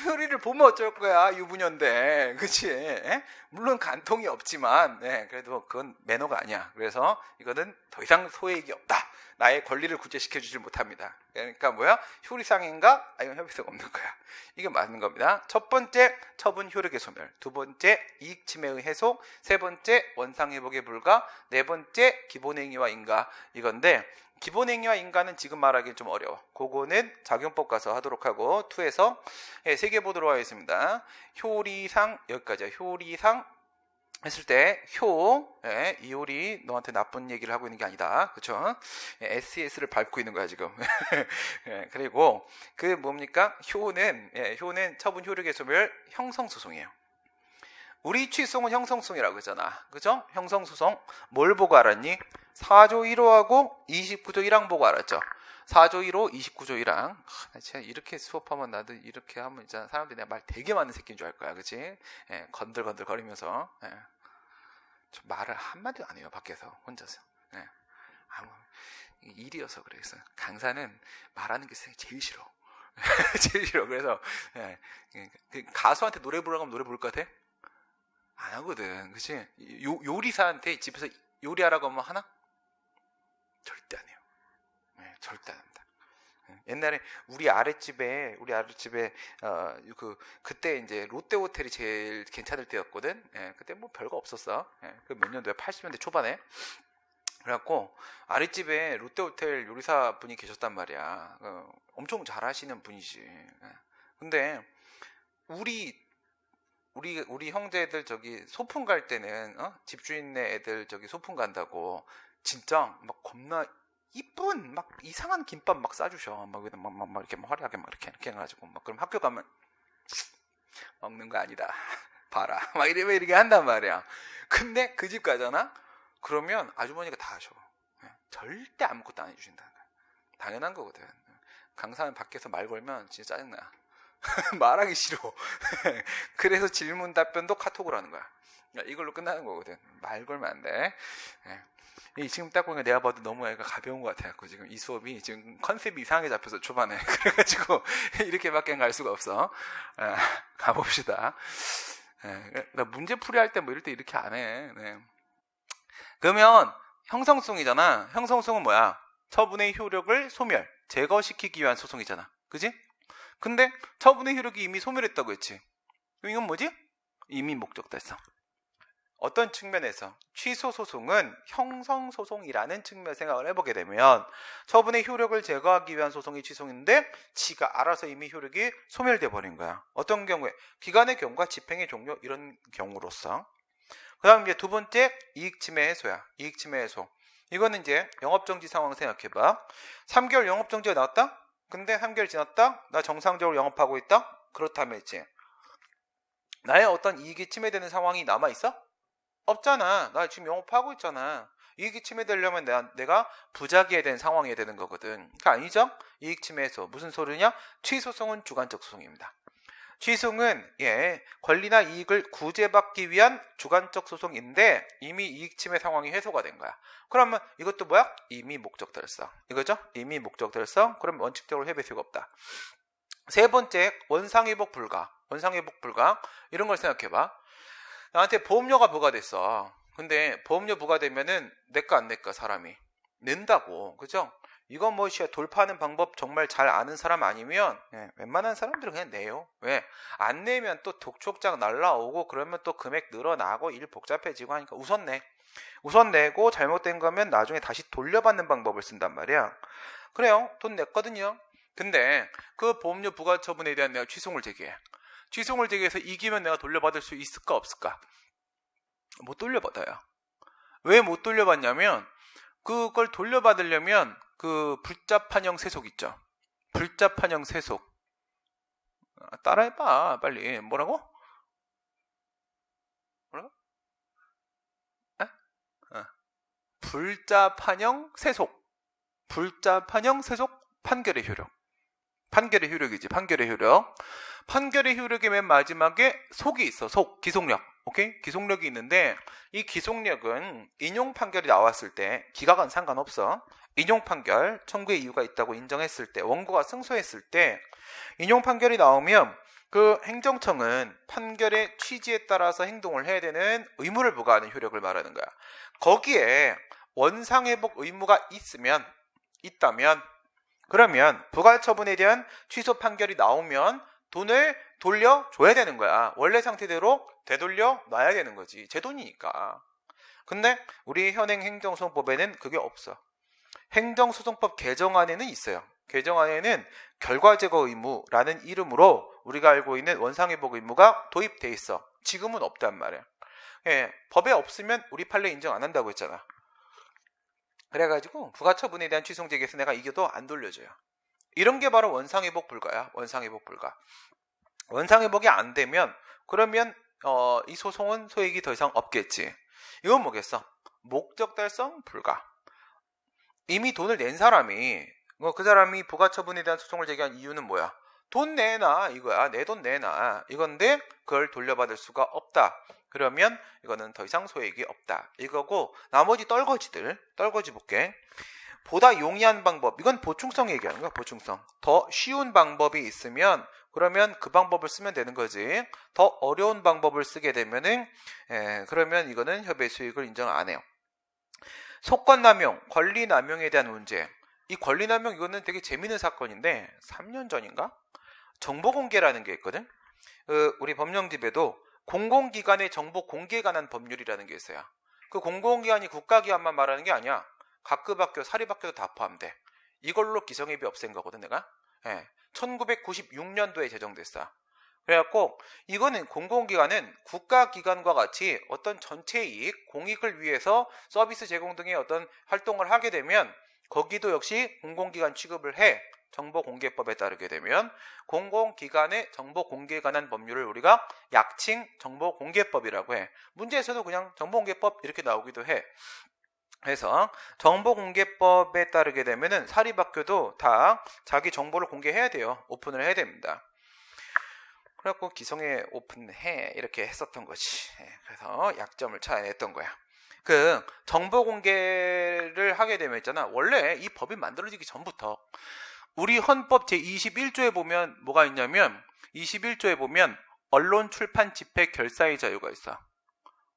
효리를 보면 어쩔 거야, 유부녀인데. 그치? 에? 물론 간통이 없지만, 네, 그래도 그건 매너가 아니야. 그래서 이거는 더 이상 소액이 없다. 나의 권리를 구제시켜주질 못합니다. 그러니까 뭐야? 효리상인가? 이건 협의식 없는 거야. 이게 맞는 겁니다. 첫 번째, 처분 효력의 소멸. 두 번째, 이익 침해의 해소. 세 번째, 원상회복의 불가. 네 번째, 기본행위와 인가. 이건데, 기본행위와 인가는 지금 말하기는 좀 어려워. 그거는 작용법 가서 하도록 하고 2에서 세 개 보도록 하겠습니다. 효리상 여기까지야. 효리상 했을 때 이 효리 너한테 나쁜 얘기를 하고 있는 게 아니다. 그렇죠? SES를 밟고 있는 거야 지금. 그리고 그 뭡니까? 효는 처분 효력의 소멸 형성소송이에요. 우리 취소는 형성소송이라고 했잖아. 그죠? 형성소송. 뭘 보고 알았니? 4조 1호하고 29조 1항 보고 알았죠? 4조 1호, 29조 1항. 제가 이렇게 수업하면 나도 이렇게 하면 있잖아. 사람들이 내가 말 되게 많은 새끼인 줄 알 거야. 그치? 예, 건들건들 거리면서. 예. 저 말을 한마디도 안 해요. 밖에서. 혼자서. 예. 일이어서 그래. 그래서 강사는 말하는 게 제일 싫어. 제일 싫어. 그래서 예. 가수한테 노래 부르라고 하면 노래 부를 것 같아? 안 하거든. 그치? 요리사한테 집에서 요리하라고 하면 하나? 절대 안 해요. 네, 절대 안 합니다. 옛날에 우리 아랫집에 그때 이제 롯데 호텔이 제일 괜찮을 때였거든. 예, 그때 뭐 별거 없었어. 예, 그 몇 년도에 80년대 초반에. 그래갖고 아랫집에 롯데 호텔 요리사 분이 계셨단 말이야. 엄청 잘하시는 분이지. 예. 근데 우리 형제들 저기 소풍 갈 때는 집주인네 애들 저기 소풍 간다고 진짜 막 겁나 이쁜 막 이상한 김밥 막 싸주셔. 막 이렇게 막 화려하게 막 이렇게 해가지고 막 그럼 학교 가면 먹는 거 아니다. 봐라. 막 이렇게 한단 말이야. 근데 그 집 가잖아. 그러면 아주머니가 다 하셔. 절대 아무것도 안 해주신다는 거야. 당연한 거거든. 강사는 밖에서 말 걸면 진짜 짜증나. 말하기 싫어. 그래서 질문 답변도 카톡으로 하는 거야. 이걸로 끝나는 거거든. 말 걸면 안 돼. 지금 딱 보니까 내가 봐도 너무 애가 가벼운 것 같아갖고 지금 이 수업이 지금 컨셉이 이상하게 잡혀서 초반에 그래가지고 이렇게밖에 갈 수가 없어. 가봅시다. 나 문제풀이 할 때 뭐 이럴 때 이렇게 안 해. 네. 그러면 형성송이잖아. 형성송은 뭐야? 처분의 효력을 소멸, 제거시키기 위한 소송이잖아. 그지? 근데 처분의 효력이 이미 소멸했다고 했지. 그럼 이건 뭐지? 이미 목적 달성. 어떤 측면에서 취소소송은 형성소송이라는 측면 생각을 해보게 되면 처분의 효력을 제거하기 위한 소송이 취소인데 지가 알아서 이미 효력이 소멸돼 버린 거야. 어떤 경우에 기간의 경우가 집행의 종료 이런 경우로서. 그 다음 이제 두 번째 이익침해 해소야. 이익침해 해소. 이거는 이제 영업정지 상황 생각해봐. 3개월 영업정지가 나왔다? 근데 3개월 지났다? 나 정상적으로 영업하고 있다? 그렇다면 있지. 나의 어떤 이익이 침해되는 상황이 남아있어? 없잖아. 나 지금 영업하고 있잖아. 이익이 침해되려면 내가 부작위에 된 상황이 되는 거거든. 그러니까 아니죠? 이익 침해에서 무슨 소리냐? 취소송은 주관적 소송입니다. 취소는 권리나 이익을 구제받기 위한 주관적 소송인데 이미 이익 침해 상황이 해소가 된 거야. 그러면 이것도 뭐야? 이미 목적 달성. 이거죠? 이미 목적 달성. 그럼 원칙적으로 회배수가 없다. 세 번째, 원상회복 불가. 원상회복 불가. 이런 걸 생각해봐. 나한테 보험료가 부과됐어. 근데 보험료 부과되면은 낼까 안 낼까 사람이 낸다고. 그죠? 이거 뭐 돌파하는 방법 정말 잘 아는 사람 아니면 웬만한 사람들은 그냥 내요. 왜? 안 내면 또 독촉장 날라오고 그러면 또 금액 늘어나고 일 복잡해지고 하니까 우선 내. 우선 내고 잘못된 거면 나중에 다시 돌려받는 방법을 쓴단 말이야. 그래요. 돈 냈거든요. 근데 그 보험료 부과 처분에 대한 내가 취소를 제기해. 취소를 제기해서 이기면 내가 돌려받을 수 있을까 없을까? 못 돌려받아요. 왜 못 돌려받냐면 그걸 돌려받으려면 그 불자판형 세속 있죠. 불자판형 세속. 따라해봐 빨리. 뭐라고? 뭐라고? 불자판형 세속. 불자판형 세속 판결의 효력. 판결의 효력이지. 판결의 효력. 판결의 효력의 맨 마지막에 속이 있어. 속. 기속력. 오케이? 기속력이 있는데 이 기속력은 인용 판결이 나왔을 때 기각은 상관없어. 인용 판결 청구의 이유가 있다고 인정했을 때 원고가 승소했을 때 인용 판결이 나오면 그 행정청은 판결의 취지에 따라서 행동을 해야 되는 의무를 부과하는 효력을 말하는 거야. 거기에 원상회복 의무가 있다면 그러면 부가처분에 대한 취소 판결이 나오면 돈을 돌려줘야 되는 거야. 원래 상태대로 되돌려 놔야 되는 거지. 제 돈이니까. 근데 우리 현행 행정소송법에는 그게 없어. 행정소송법 개정안에는 있어요. 개정안에는 결과제거 의무라는 이름으로 우리가 알고 있는 원상회복 의무가 도입돼 있어. 지금은 없단 말이야. 예, 법에 없으면 우리 판례 인정 안 한다고 했잖아. 그래가지고 부가처분에 대한 취소 제기에서 내가 이겨도 안 돌려줘요. 이런 게 바로 원상회복 불가야. 원상회복 불가. 원상회복이 안 되면 그러면 이 소송은 소액이 더 이상 없겠지. 이건 뭐겠어? 목적 달성 불가. 이미 돈을 낸 사람이 그 사람이 부가처분에 대한 소송을 제기한 이유는 뭐야? 돈 내놔 이거야. 내 돈 내놔 이건데 그걸 돌려받을 수가 없다. 그러면 이거는 더 이상 소액이 없다. 이거고 나머지 떨거지 볼게. 보다 용이한 방법. 이건 보충성 얘기하는 거야. 보충성. 더 쉬운 방법이 있으면 그러면 그 방법을 쓰면 되는 거지. 더 어려운 방법을 쓰게 되면은 그러면 이거는 협의 수익을 인정 안 해요. 속권남용, 권리남용에 대한 문제. 이 권리남용 이거는 되게 재밌는 사건인데 3년 전인가? 정보공개라는 게 있거든. 우리 법령집에도 공공기관의 정보 공개에 관한 법률이라는 게 있어요. 그 공공기관이 국가기관만 말하는 게 아니야. 각급 학교, 사립학교도 다 포함돼. 이걸로 기성예비 없앤 거거든 내가. 1996년도에 제정됐어. 그래갖고 이거는 공공기관은 국가기관과 같이 어떤 전체 이익, 공익을 위해서 서비스 제공 등의 어떤 활동을 하게 되면 거기도 역시 공공기관 취급을 해. 정보공개법에 따르게 되면 공공기관의 정보공개에 관한 법률을 우리가 약칭 정보공개법이라고 해. 문제에서도 그냥 정보공개법 이렇게 나오기도 해. 그래서 정보공개법에 따르게 되면은 사립학교도 다 자기 정보를 공개해야 돼요. 오픈을 해야 됩니다. 그래갖고 기성에 오픈해 이렇게 했었던 거지. 그래서 약점을 찾아냈던 거야. 그 정보 공개를 하게 되면 있잖아. 원래 이 법이 만들어지기 전부터 우리 헌법 제21조에 보면 뭐가 있냐면 21조에 보면 언론, 출판, 집회, 결사의 자유가 있어.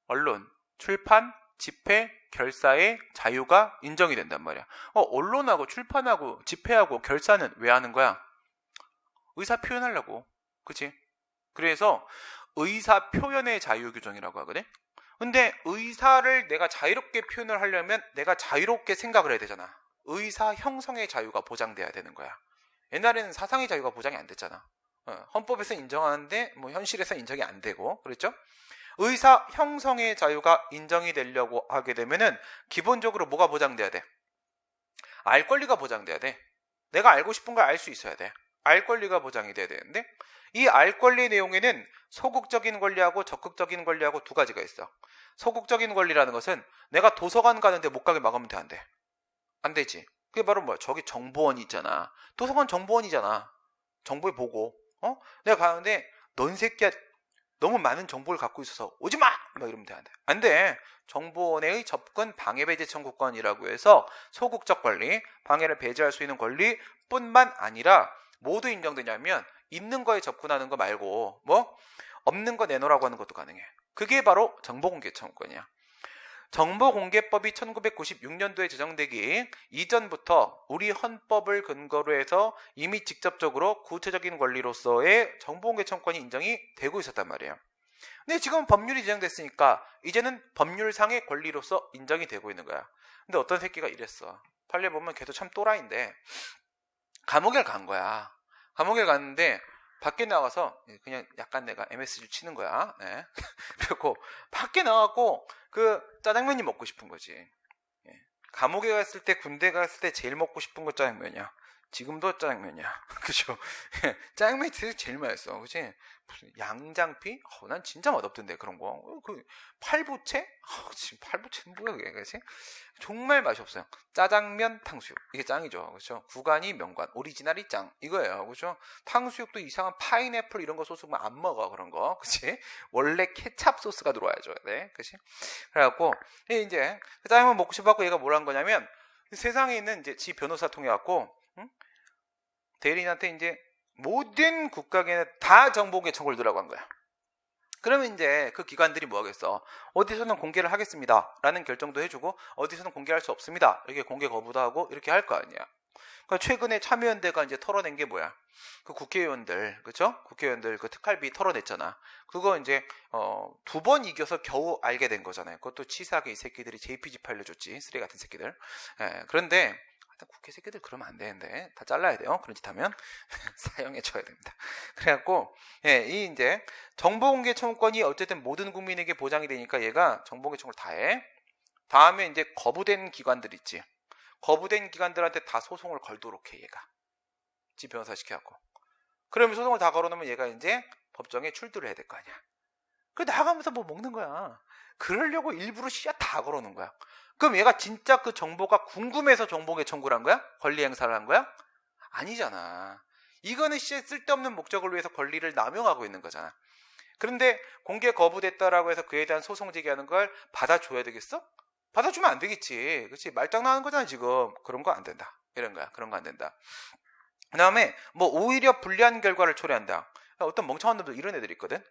언론, 출판, 집회, 결사의 자유가 인정이 된단 말이야. 언론하고 출판하고 집회하고 결사는 왜 하는 거야? 의사 표현하려고. 그치? 그래서 의사 표현의 자유 규정이라고 하거든. 근데 의사를 내가 자유롭게 표현을 하려면 내가 자유롭게 생각을 해야 되잖아. 의사 형성의 자유가 보장돼야 되는 거야. 옛날에는 사상의 자유가 보장이 안 됐잖아. 헌법에서 인정하는데 뭐 현실에서 인정이 안 되고 그렇죠? 의사 형성의 자유가 인정이 되려고 하게 되면은 기본적으로 뭐가 보장돼야 돼? 알 권리가 보장돼야 돼. 내가 알고 싶은 걸 알 수 있어야 돼. 알 권리가 보장이 돼야 되는데 이 알 권리 내용에는 소극적인 권리하고 적극적인 권리하고 두 가지가 있어. 소극적인 권리라는 것은 내가 도서관 가는데 못 가게 막으면 돼, 안 돼? 안 되지. 그게 바로 뭐야? 저기 정보원이 있잖아. 도서관 정보원이잖아. 정보를 보고 내가 가는데 넌 새끼야 너무 많은 정보를 갖고 있어서 오지마! 막 이러면 돼, 안 돼? 안 돼. 정보원의 접근 방해 배제 청구권이라고 해서 소극적 권리, 방해를 배제할 수 있는 권리뿐만 아니라 모두 인정되냐면 있는 거에 접근하는 거 말고 뭐 없는 거 내놓으라고 하는 것도 가능해. 그게 바로 정보공개 청구권이야. 정보공개법이 1996년도에 제정되기 이전부터 우리 헌법을 근거로 해서 이미 직접적으로 구체적인 권리로서의 정보공개 청구권이 인정이 되고 있었단 말이에요. 근데 지금 법률이 제정됐으니까 이제는 법률상의 권리로서 인정이 되고 있는 거야. 근데 어떤 새끼가 이랬어. 판례 보면 걔도 참 또라이인데 감옥에 간 거야. 감옥에 갔는데 밖에 나가서 그냥 약간 내가 MSG를 치는 거야. 네. 그리고 밖에 나가고 그 짜장면이 먹고 싶은 거지. 예. 감옥에 갔을 때, 군대 갔을 때 제일 먹고 싶은 거 짜장면이야. 지금도 짜장면이야. 그죠? 짜장면이 제일 맛있어. 그치? 무슨 양장피? 난 진짜 맛없던데, 그런 거. 그, 팔부채? 지금 팔부채는 뭐야, 그게, 그치? 정말 맛이 없어요. 짜장면, 탕수육. 이게 짱이죠. 그죠? 구간이 명관. 오리지널이 짱. 이거예요. 그죠? 탕수육도 이상한 파인애플 이런 거 소스면 안 먹어, 그런 거. 그치? 원래 케찹 소스가 들어와야죠. 네. 그치? 그래갖고, 이제, 짜장면 먹고 싶어갖고 얘가 뭘 한 거냐면, 세상에 있는 이제 지 변호사 통해갖고, 대리인한테 이제 모든 국가계는 다 정보공개 청구를 들어간 거야. 그러면 이제 그 기관들이 뭐 하겠어? 어디서는 공개를 하겠습니다 라는 결정도 해주고, 어디서는 공개할 수 없습니다 이렇게 공개 거부도 하고 이렇게 할 거 아니야. 그러니까 최근에 참여연대가 이제 털어낸 게 뭐야? 그 국회의원들, 그쵸? 국회의원들 그 특활비 털어냈잖아. 그거 이제 2번 이겨서 겨우 알게 된 거잖아요. 그것도 치사하게 이 새끼들이 JPG 파일로 줬지, 쓰레기 같은 새끼들. 예, 그런데 국회 새끼들 그러면 안 되는데 다 잘라야 돼요. 그런 짓 하면 사형에 쳐야 됩니다. 그래갖고 이 이제 정보공개 청구권이 어쨌든 모든 국민에게 보장이 되니까 얘가 정보공개 청구를 다 해. 다음에 이제 거부된 기관들 있지. 거부된 기관들한테 다 소송을 걸도록 해, 얘가. 지 변호사 시켜갖고. 그러면 소송을 다 걸어놓으면 얘가 이제 법정에 출두를 해야 될 거 아니야. 그 나가면서 뭐 먹는 거야. 그러려고 일부러 씨앗 다 걸어놓은 거야. 그럼 얘가 진짜 그 정보가 궁금해서 정보공개 청구를 한 거야? 권리 행사를 한 거야? 아니잖아. 이거는 쓸데없는 목적을 위해서 권리를 남용하고 있는 거잖아. 그런데 공개 거부됐다라고 해서 그에 대한 소송 제기하는 걸 받아줘야 되겠어? 받아주면 안 되겠지. 그렇지? 말장난하는 거잖아 지금. 그런 거 안 된다. 이런 거야. 그런 거 안 된다. 그 다음에 뭐 오히려 불리한 결과를 초래한다. 어떤 멍청한 놈들 이런 애들이 있거든.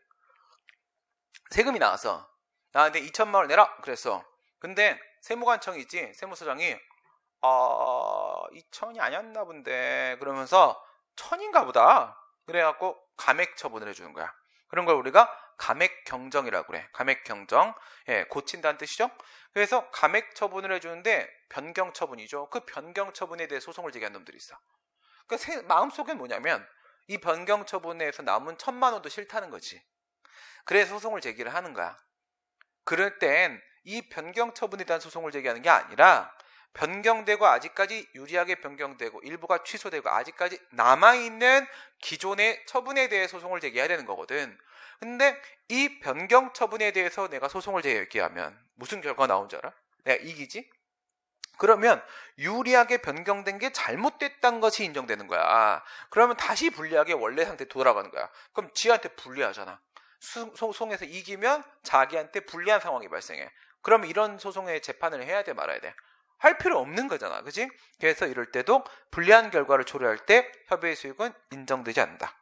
세금이 나와서 나한테 2천만 원 내라 그랬어. 근데 세무관청이 있지, 세무서장이 2천이 아니었나 본데 그러면서 1,000인가 보다 그래갖고 감액 처분을 해주는 거야. 그런 걸 우리가 감액 경정이라고 그래. 감액 경정. 예, 고친다는 뜻이죠. 그래서 감액 처분을 해주는데 변경 처분이죠. 그 변경 처분에 대해 소송을 제기한 놈들이 있어. 그러니까 마음속엔 뭐냐면 이 변경 처분에서 남은 1,000만 원도 싫다는 거지. 그래서 소송을 제기를 하는 거야. 그럴 땐 이 변경 처분에 대한 소송을 제기하는 게 아니라 변경되고 아직까지 유리하게 변경되고 일부가 취소되고 아직까지 남아있는 기존의 처분에 대해 소송을 제기해야 되는 거거든. 근데 이 변경 처분에 대해서 내가 소송을 제기하면 무슨 결과가 나온 줄 알아? 내가 이기지? 그러면 유리하게 변경된 게 잘못됐다는 것이 인정되는 거야. 그러면 다시 불리하게 원래 상태에 돌아가는 거야. 그럼 지한테 불리하잖아. 소송에서 이기면 자기한테 불리한 상황이 발생해. 그럼 이런 소송에 재판을 해야 돼, 말아야 돼? 할 필요 없는 거잖아. 그치? 그래서 이럴 때도 불리한 결과를 초래할 때 협의의 수익은 인정되지 않는다.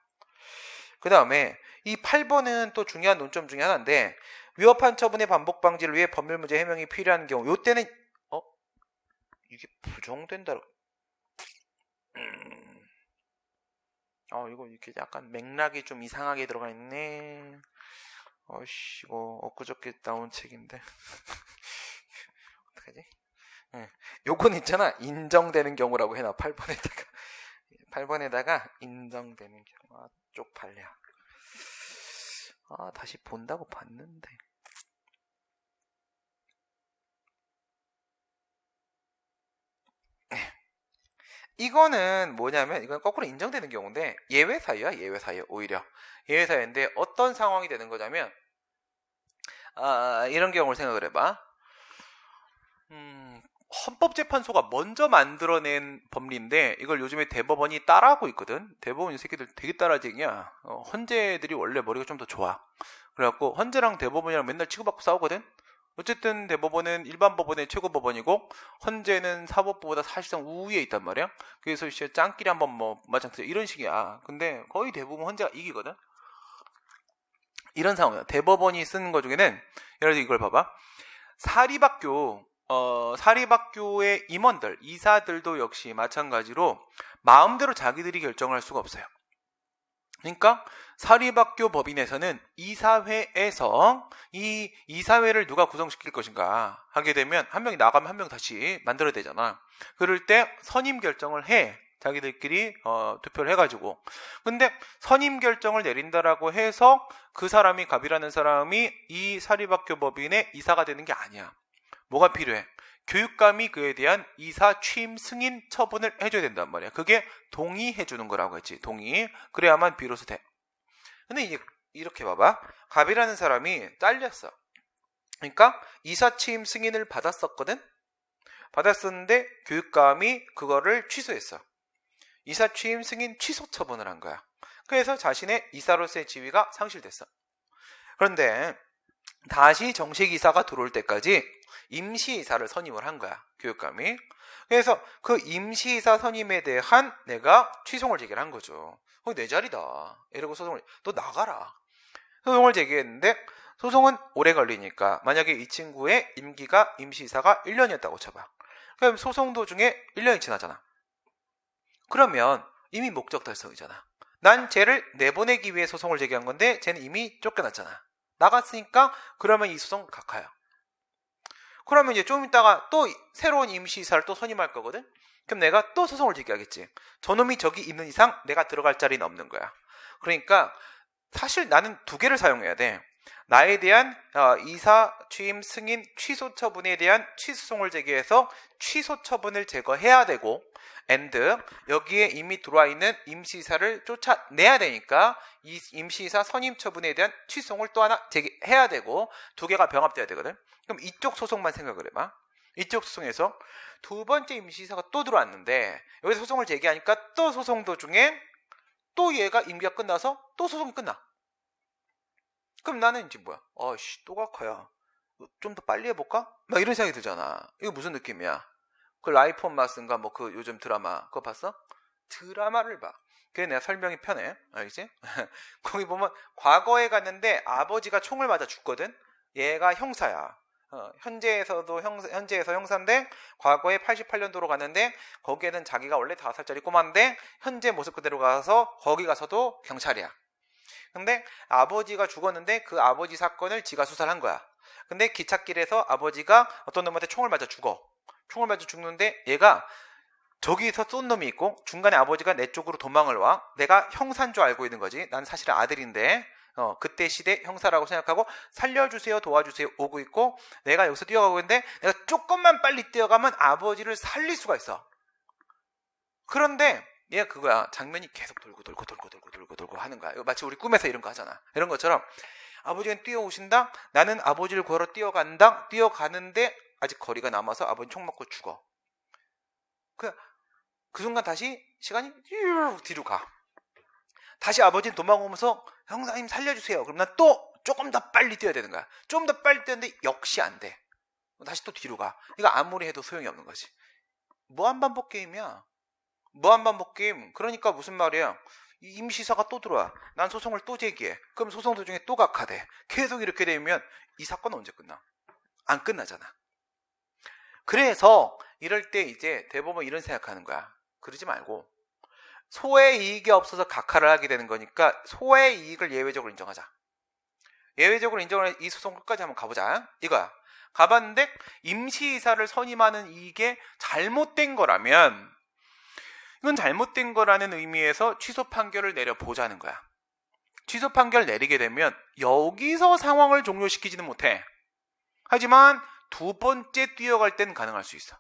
그 다음에 이 8번은 또 중요한 논점 중에 하나인데, 위협한 처분의 반복 방지를 위해 법률 문제 해명이 필요한 경우, 요때는 이게 부정된다. 이거 이렇게 약간 맥락이 좀 이상하게 들어가 있네. 이거 엊그저께 나온 책인데. 어떡하지? 요건 있잖아. 인정되는 경우라고 해놔. 8번에다가 인정되는 경우. 쪽팔려. 다시 본다고 봤는데. 이거는 뭐냐면 이건 거꾸로 인정되는 경우인데 예외 사유야. 예외 사유. 오히려 예외 사유인데 어떤 상황이 되는 거냐면 이런 경우를 생각을 해봐. 헌법재판소가 먼저 만들어낸 법리인데 이걸 요즘에 대법원이 따라하고 있거든. 대법원 이 새끼들 되게 따라쟁이야. 헌재들이 원래 머리가 좀 더 좋아. 그래갖고 헌재랑 대법원이랑 맨날 치고받고 싸우거든. 어쨌든 대법원은 일반 법원의 최고 법원이고 헌재는 사법부보다 사실상 우위에 있단 말이야. 그래서 짱끼리 한번 뭐 맞짱 뜨자 이런 식이야. 근데 거의 대부분 헌재가 이기거든. 이런 상황이야. 대법원이 쓰는 것 중에는 예를 들어 이걸 봐봐. 사립학교의 임원들, 이사들도 역시 마찬가지로 마음대로 자기들이 결정을 할 수가 없어요. 그러니까 사립학교 법인에서는 이사회에서 이 이사회를 누가 구성시킬 것인가 하게 되면 한 명이 나가면 한 명 다시 만들어야 되잖아. 그럴 때 선임 결정을 해. 자기들끼리 투표를 해가지고. 근데 선임 결정을 내린다라고 해서 그 사람이, 갑이라는 사람이 이 사립학교 법인의 이사가 되는 게 아니야. 뭐가 필요해? 교육감이 그에 대한 이사 취임 승인 처분을 해줘야 된단 말이야. 그게 동의해주는 거라고 했지. 동의. 그래야만 비로소 돼. 근데 이제 이렇게 봐봐. 갑이라는 사람이 잘렸어. 그러니까 이사 취임 승인을 받았었거든? 받았었는데 교육감이 그거를 취소했어. 이사 취임 승인 취소 처분을 한 거야. 그래서 자신의 이사로서의 지위가 상실됐어. 그런데 다시 정식 이사가 들어올 때까지 임시 이사를 선임을 한 거야. 교육감이. 그래서 그 임시 이사 선임에 대한 내가 취소를 제기를 한 거죠. 거기 내 자리다. 이러고 너 나가라. 소송을 제기했는데 소송은 오래 걸리니까 만약에 이 친구의 임기가 임시이사가 1년이었다고 쳐봐. 그럼 소송 도중에 1년이 지나잖아. 그러면 이미 목적 달성이잖아. 난 쟤를 내보내기 위해 소송을 제기한 건데 쟤는 이미 쫓겨났잖아. 나갔으니까 그러면 이 소송 각하야. 그러면 이제 좀 있다가 또 새로운 임시이사를 또 선임할 거거든. 그럼 내가 또 소송을 제기하겠지. 저놈이 저기 있는 이상 내가 들어갈 자리는 없는 거야. 그러니까 사실 나는 두 개를 사용해야 돼. 나에 대한 이사 취임 승인 취소 처분에 대한 취소송을 제기해서 취소 처분을 제거해야 되고, and 여기에 이미 들어와 있는 임시이사를 쫓아내야 되니까 이 임시이사 선임 처분에 대한 취소송을 또 하나 제기해야 되고, 두 개가 병합돼야 되거든. 그럼 이쪽 소송만 생각을 해봐. 이쪽 소송에서 두 번째 임시이사가 또 들어왔는데 여기서 소송을 제기하니까 또 소송 도중에 또 얘가 임기가 끝나서 또 소송이 끝나. 그럼 나는 이제 뭐야? 또 각하야. 좀 더 빨리 해볼까? 막 이런 생각이 들잖아. 이거 무슨 느낌이야? 그 라이프 온 마스인가 뭐 그 요즘 드라마 그거 봤어? 드라마를 봐. 그게 내가 설명이 편해. 알겠지? 거기 보면 과거에 갔는데 아버지가 총을 맞아 죽거든. 얘가 형사야. 현재에서 형사인데 과거에 88년도로 갔는데 거기에는 자기가 원래 5살짜리 꼬마인데 현재 모습 그대로 가서 거기 가서도 경찰이야. 근데 아버지가 죽었는데 그 아버지 사건을 지가 수사를 한 거야. 근데 기찻길에서 아버지가 어떤 놈한테 총을 맞아 죽어. 총을 맞아 죽는데 얘가 저기서 쏜 놈이 있고 중간에 아버지가 내 쪽으로 도망을 와. 내가 형사인 줄 알고 있는 거지. 난 사실은 아들인데 그때 시대 형사라고 생각하고 살려주세요, 도와주세요 오고 있고, 내가 여기서 뛰어가고 있는데 내가 조금만 빨리 뛰어가면 아버지를 살릴 수가 있어. 그런데 얘가 그거야. 장면이 계속 돌고 하는 거야. 이거 마치 우리 꿈에서 이런 거 하잖아. 이런 것처럼 아버지가 뛰어오신다. 나는 아버지를 구하러 뛰어간다. 뛰어가는데 아직 거리가 남아서 아버지 총 맞고 죽어. 그 순간 다시 시간이 뒤로 가. 다시 아버지는 도망오면서 형사님 살려주세요. 그럼 난 또 조금 더 빨리 뛰어야 되는 거야. 좀 더 빨리 뛰었는데 역시 안 돼. 다시 또 뒤로 가. 이거 아무리 해도 소용이 없는 거지. 무한반복 게임이야. 무한반복 게임. 그러니까 무슨 말이야? 임시사가 또 들어와. 난 소송을 또 제기해. 그럼 소송 도중에 또 각하돼. 계속 이렇게 되면 이 사건은 언제 끝나? 안 끝나잖아. 그래서 이럴 때 이제 대법원 이런 생각하는 거야. 그러지 말고 소의 이익이 없어서 각하를 하게 되는 거니까 소의 이익을 예외적으로 인정하자. 예외적으로 인정을 해. 이 소송 끝까지 한번 가보자. 이거야. 가봤는데 임시이사를 선임하는 이게 잘못된 거라면 이건 잘못된 거라는 의미에서 취소 판결을 내려보자는 거야. 취소 판결 내리게 되면 여기서 상황을 종료시키지는 못해. 하지만 두 번째 뛰어갈 땐 가능할 수 있어.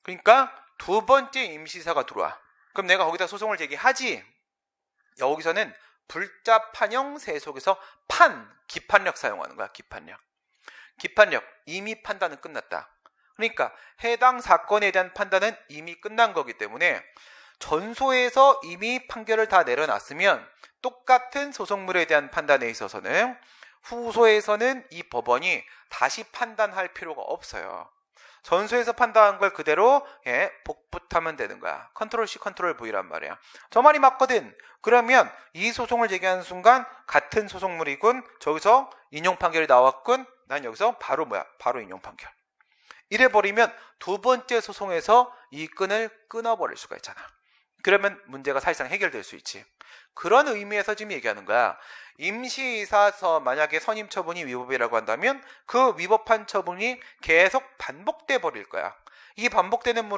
그러니까 두 번째 임시이사가 들어와. 그럼 내가 거기다 소송을 제기하지. 여기서는 불자판형 세속에서 기판력 사용하는 거야. 기판력. 이미 판단은 끝났다. 그러니까 해당 사건에 대한 판단은 이미 끝난 거기 때문에 전소에서 이미 판결을 다 내려놨으면 똑같은 소송물에 대한 판단에 있어서는 후소에서는 이 법원이 다시 판단할 필요가 없어요. 전소에서 판단한 걸 그대로 복붙하면 되는 거야. 컨트롤 C, 컨트롤 V란 말이야. 저 말이 맞거든. 그러면 이 소송을 제기하는 순간 같은 소송물이군. 저기서 인용 판결이 나왔군. 난 여기서 바로 인용 판결. 이래버리면 두 번째 소송에서 이 끈을 끊어버릴 수가 있잖아. 그러면 문제가 사실상 해결될 수 있지. 그런 의미에서 지금 얘기하는 거야. 임시이사서 만약에 선임 처분이 위법이라고 한다면 그 위법한 처분이 계속 반복돼 버릴 거야. 이 반복되는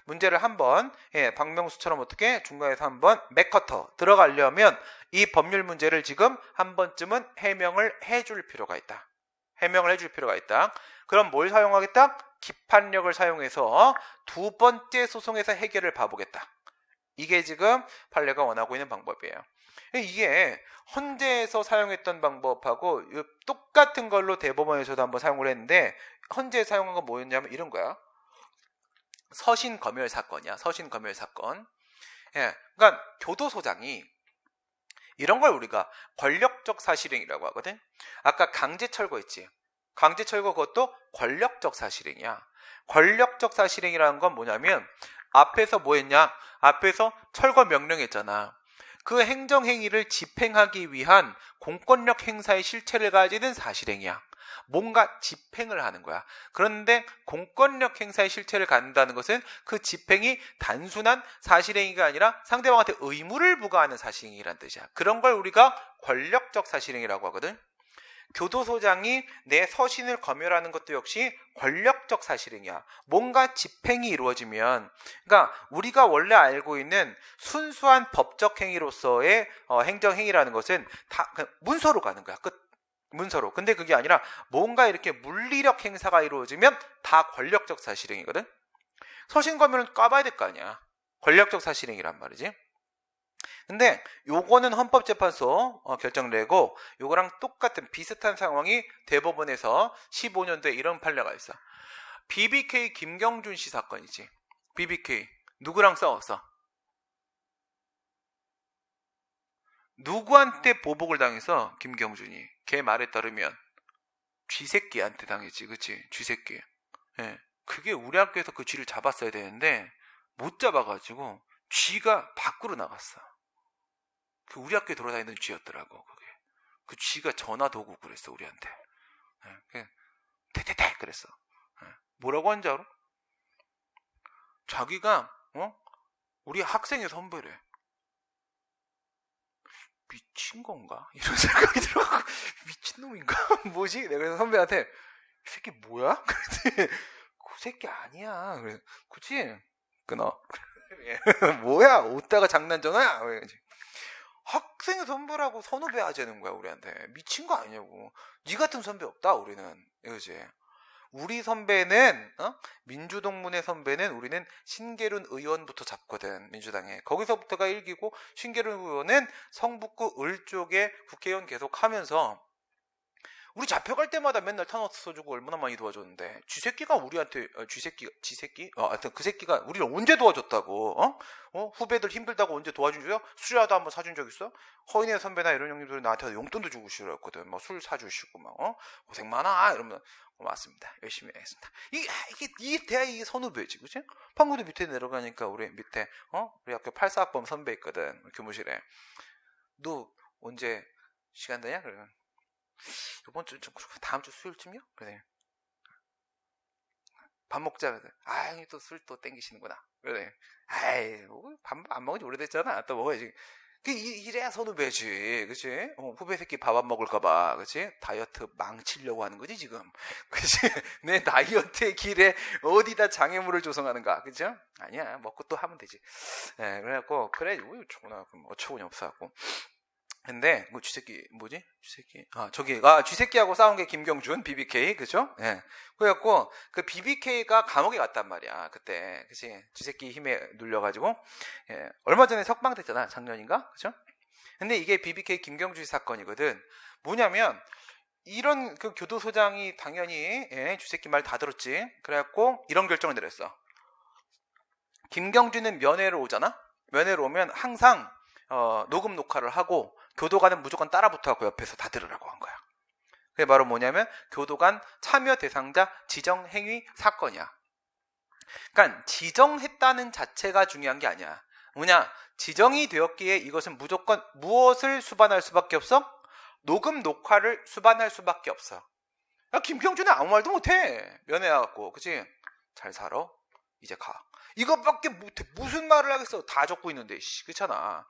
문제를 한번 박명수처럼 어떻게 중간에서 한번 맥커터 들어가려면 이 법률 문제를 지금 한 번쯤은 해명을 해줄 필요가 있다. 그럼 뭘 사용하겠다? 기판력을 사용해서 두 번째 소송에서 해결을 봐보겠다. 이게 지금 판례가 원하고 있는 방법이에요. 이게 헌재에서 사용했던 방법하고 똑같은 걸로 대법원에서도 한번 사용을 했는데, 헌재에 사용한 건 뭐였냐면 이런 거야. 서신 검열 사건이야. 그러니까 교도소장이 이런 걸 우리가 권력적 사실행위라고 하거든. 아까 강제철거 있지. 강제철거 그것도 권력적 사실행위야. 권력적 사실행위라는 건 뭐냐면 앞에서 뭐 했냐? 앞에서 철거 명령했잖아. 그 행정행위를 집행하기 위한 공권력 행사의 실체를 가지는 사실행위야. 뭔가 집행을 하는 거야. 그런데 공권력 행사의 실체를 갖는다는 것은 그 집행이 단순한 사실행위가 아니라 상대방한테 의무를 부과하는 사실행위란 뜻이야. 그런 걸 우리가 권력적 사실행위라고 하거든. 교도소장이 내 서신을 검열하는 것도 역시 권력적 사실행위야. 뭔가 집행이 이루어지면, 그러니까 우리가 원래 알고 있는 순수한 법적 행위로서의 행정행위라는 것은 다 문서로 가는 거야. 끝. 문서로. 근데 그게 아니라 뭔가 이렇게 물리력 행사가 이루어지면 다 권력적 사실행위거든. 서신 검열은 까봐야 될 거 아니야. 권력적 사실행위란 말이지. 근데 요거는 헌법재판소 결정되고, 요거랑 똑같은 비슷한 상황이 대법원에서 15년도에 이런 판례가 있어. BBK 김경준 씨 사건이지. BBK 누구랑 싸웠어? 누구한테 보복을 당해서? 김경준이. 걔 말에 따르면 쥐새끼한테 당했지. 그치? 쥐새끼. 예. 그게 우리 학교에서 그 쥐를 잡았어야 되는데 못 잡아가지고 쥐가 밖으로 나갔어. 그 우리 학교에 돌아다니는 쥐였더라고. 그게. 그 쥐가 전화도 오고 그랬어 우리한테. 대대대 그랬어. 뭐라고 한지 알아? 자기가 우리 학생의 선배래. 미친 건가? 이런 생각이 들어가고, 미친놈인가? 뭐지? 내가 그래서 선배한테 이 새끼 뭐야? 그랬더니 그 새끼 아니야. 그래, 그치? 끊어. 뭐야? 웃다가 장난 전화야? 학생의 선배라고 선후배하자는 거야 우리한테. 미친 거 아니냐고. 니 같은 선배 없다 우리는. 이거지. 우리 선배는 민주동문회 선배는 우리는 신계륜 의원부터 잡거든. 민주당에. 거기서부터가 일기고, 신계륜 의원은 성북구 을 쪽에 국회의원 계속 하면서 우리 잡혀갈 때마다 맨날 타노스 써주고 얼마나 많이 도와줬는데, 쥐새끼가 우리한테 쥐새끼? 하여튼 그 새끼가 우리를 언제 도와줬다고? 후배들 힘들다고 언제 도와준 적이야? 술이라도 한번 사준 적 있어? 허인의 선배나 이런 형님들은 나한테 용돈도 주고 싫어했거든. 막 술 사주시고 막 고생 많아 이러면 고맙습니다. 열심히 하겠습니다. 이게 대학이 선후배지, 그치? 방금도 밑에 내려가니까 우리 밑에 우리 학교 84학번 선배 있거든. 교무실에. 너 언제 시간 되냐? 그러면 이번 주 다음 주 수요일쯤이요? 그래. 밥 먹자. 그래. 형이 또 술 또 땡기시는구나. 그래. 밥 안 먹은 지 오래됐잖아. 또 먹어야지. 이래야 선후배지, 그치? 후배 새끼 밥 안 먹을까봐, 그치? 다이어트 망치려고 하는 거지, 지금. 그치? 내 다이어트의 길에 어디다 장애물을 조성하는가, 그죠? 아니야, 먹고 또 하면 되지. 그래갖고, 그래, 좋구나. 그럼 어처구니 없어갖고. 근데 뭐 쥐새끼 뭐지? 쥐새끼 쥐새끼하고 싸운 게 김경준 BBK, 그죠? 그래갖고 그 BBK가 감옥에 갔단 말이야 그때. 그치? 쥐새끼 힘에 눌려가지고 얼마 전에 석방됐잖아, 작년인가, 그죠? 근데 이게 BBK 김경준 사건이거든. 뭐냐면 이런 그 교도소장이 당연히 쥐새끼 말 다 들었지. 그래갖고 이런 결정을 내렸어. 김경준은 면회로 오잖아. 면회로 오면 항상 녹음 녹화를 하고, 교도관은 무조건 따라붙어갖고 옆에서 다 들으라고 한 거야. 그게 바로 뭐냐면 교도관 참여 대상자 지정행위 사건이야. 그러니까 지정했다는 자체가 중요한 게 아니야. 뭐냐, 지정이 되었기에 이것은 무조건 무엇을 수반할 수밖에 없어? 녹음 녹화를 수반할 수밖에 없어. 김경준은 아무 말도 못해. 면회와갖고, 그치? 잘 살아? 이제 가. 이것밖에 못해. 무슨 말을 하겠어. 다 적고 있는데, 그렇잖아.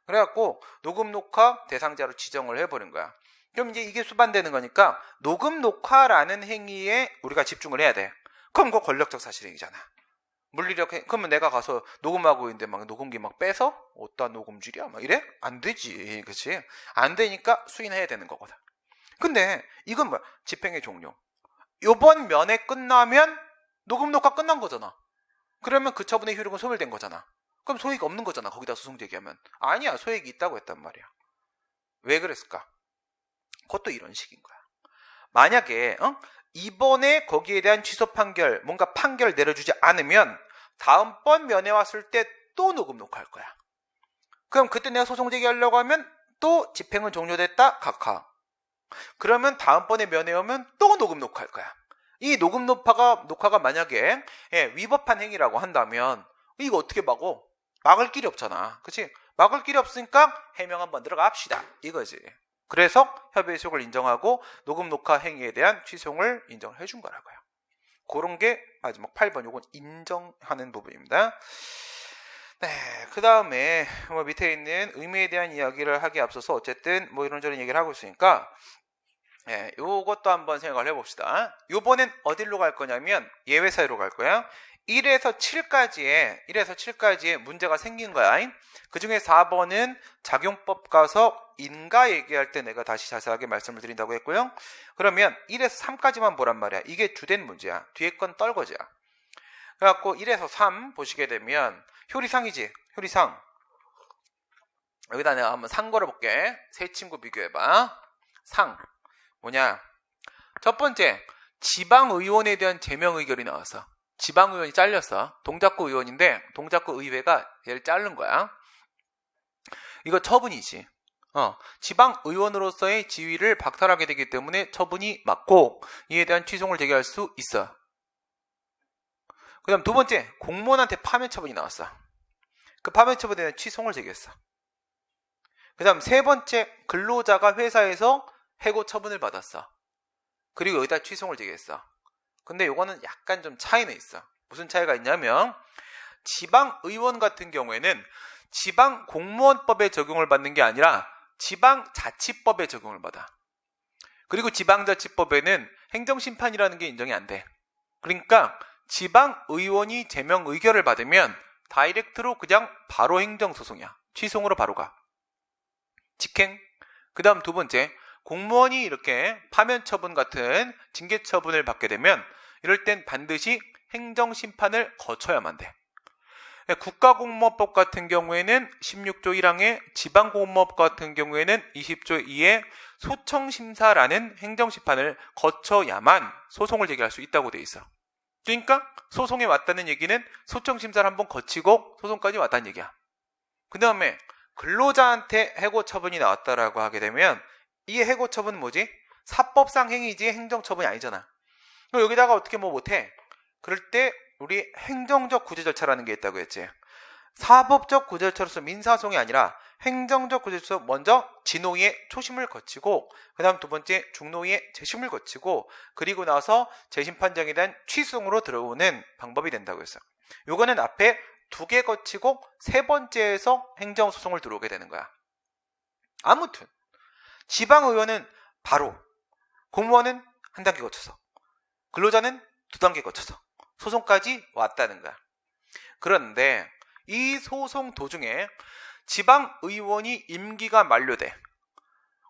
그래갖고 녹음 녹화 대상자로 지정을 해버린 거야. 그럼 이제 이게 수반되는 거니까 녹음 녹화라는 행위에 우리가 집중을 해야 돼. 그럼 그거 권력적 사실행위잖아. 물리력, 그러면 내가 가서 녹음하고 있는데 막 녹음기 막 빼서 어디다 녹음질이야? 막 이래? 안 되지. 그치? 안 되니까 수인해야 되는 거거든. 근데 이건 뭐야? 집행의 종료. 요번 면회 끝나면 녹음 녹화 끝난 거잖아. 그러면 그 처분의 효력은 소멸된 거잖아. 그럼 소액이 없는 거잖아. 거기다 소송 제기하면. 아니야. 소액이 있다고 했단 말이야. 왜 그랬을까? 그것도 이런 식인 거야. 만약에 이번에 거기에 대한 취소 판결, 뭔가 판결 내려주지 않으면 다음번 면회 왔을 때 또 녹음 녹화할 거야. 그럼 그때 내가 소송 제기하려고 하면 또 집행은 종료됐다. 각하. 그러면 다음번에 면회 오면 또 녹음 녹화할 거야. 이 녹음 녹화가 만약에 위법한 행위라고 한다면 이거 어떻게 막어? 막을 길이 없잖아. 그치? 막을 길이 없으니까 해명 한번 들어갑시다. 이거지. 그래서 협의의 소용을 인정하고 녹음 녹화 행위에 대한 취소를 인정해 준 거라고요. 그런 게 마지막 8번 요건 인정하는 부분입니다. 네, 그 다음에 밑에 있는 의미에 대한 이야기를 하기에 앞서서 어쨌든 이런저런 얘기를 하고 있으니까 요것도 한번 생각을 해봅시다. 요번엔 어디로 갈 거냐면 예외 사유로 갈 거야. 1에서 7까지의 문제가 생긴 거야. 그 중에 4번은 작용법 가서 인가 얘기할 때 내가 다시 자세하게 말씀을 드린다고 했고요. 그러면 1에서 3까지만 보란 말이야. 이게 주된 문제야. 뒤에 건 떨거지야. 그래갖고 1에서 3 보시게 되면 효리상이지. 효리상. 여기다 내가 한번 상 걸어볼게. 세 친구 비교해봐. 상. 뭐냐? 첫 번째, 지방의원에 대한 제명 의결이 나왔어. 지방의원이 잘렸어. 동작구 의원인데 동작구 의회가 얘를 자른 거야. 이거 처분이지. 지방의원으로서의 지위를 박탈하게 되기 때문에 처분이 맞고 이에 대한 취소를 제기할 수 있어. 그 다음 두 번째, 공무원한테 파면 처분이 나왔어. 그 파면 처분에 대한 취소를 제기했어. 그 다음 세 번째, 근로자가 회사에서 해고 처분을 받았어. 그리고 여기다 취소를 제기했어. 근데 요거는 약간 좀 차이는 있어. 무슨 차이가 있냐면 지방의원 같은 경우에는 지방공무원법에 적용을 받는 게 아니라 지방자치법에 적용을 받아. 그리고 지방자치법에는 행정심판이라는 게 인정이 안 돼. 그러니까 지방의원이 제명 의결을 받으면 다이렉트로 그냥 바로 행정소송이야. 취소로 바로 가. 직행. 그 다음 두 번째, 공무원이 이렇게 파면 처분 같은 징계 처분을 받게 되면 이럴 땐 반드시 행정심판을 거쳐야만 돼. 국가공무원법 같은 경우에는 16조 1항에, 지방공무원법 같은 경우에는 20조 2에 소청심사라는 행정심판을 거쳐야만 소송을 제기할 수 있다고 돼 있어. 그러니까 소송에 왔다는 얘기는 소청심사를 한번 거치고 소송까지 왔다는 얘기야. 그 다음에 근로자한테 해고처분이 나왔다라고 하게 되면 이 해고처분은 뭐지? 사법상 행위지 행정처분이 아니잖아. 여기다가 어떻게 못해? 그럴 때 우리 행정적 구제 절차라는 게 있다고 했지. 사법적 구제 절차로서 민사소송이 아니라 행정적 구제 절차로 먼저 진호위의 초심을 거치고 그 다음 두 번째 중노위의 재심을 거치고 그리고 나서 재심판정에 대한 취소송으로 들어오는 방법이 된다고 했어. 요거는 앞에 두 개 거치고 세 번째에서 행정소송을 들어오게 되는 거야. 아무튼 지방의원은 바로, 공무원은 한 단계 거쳐서, 근로자는 두 단계 거쳐서 소송까지 왔다는 거야. 그런데 이 소송 도중에 지방의원이 임기가 만료돼,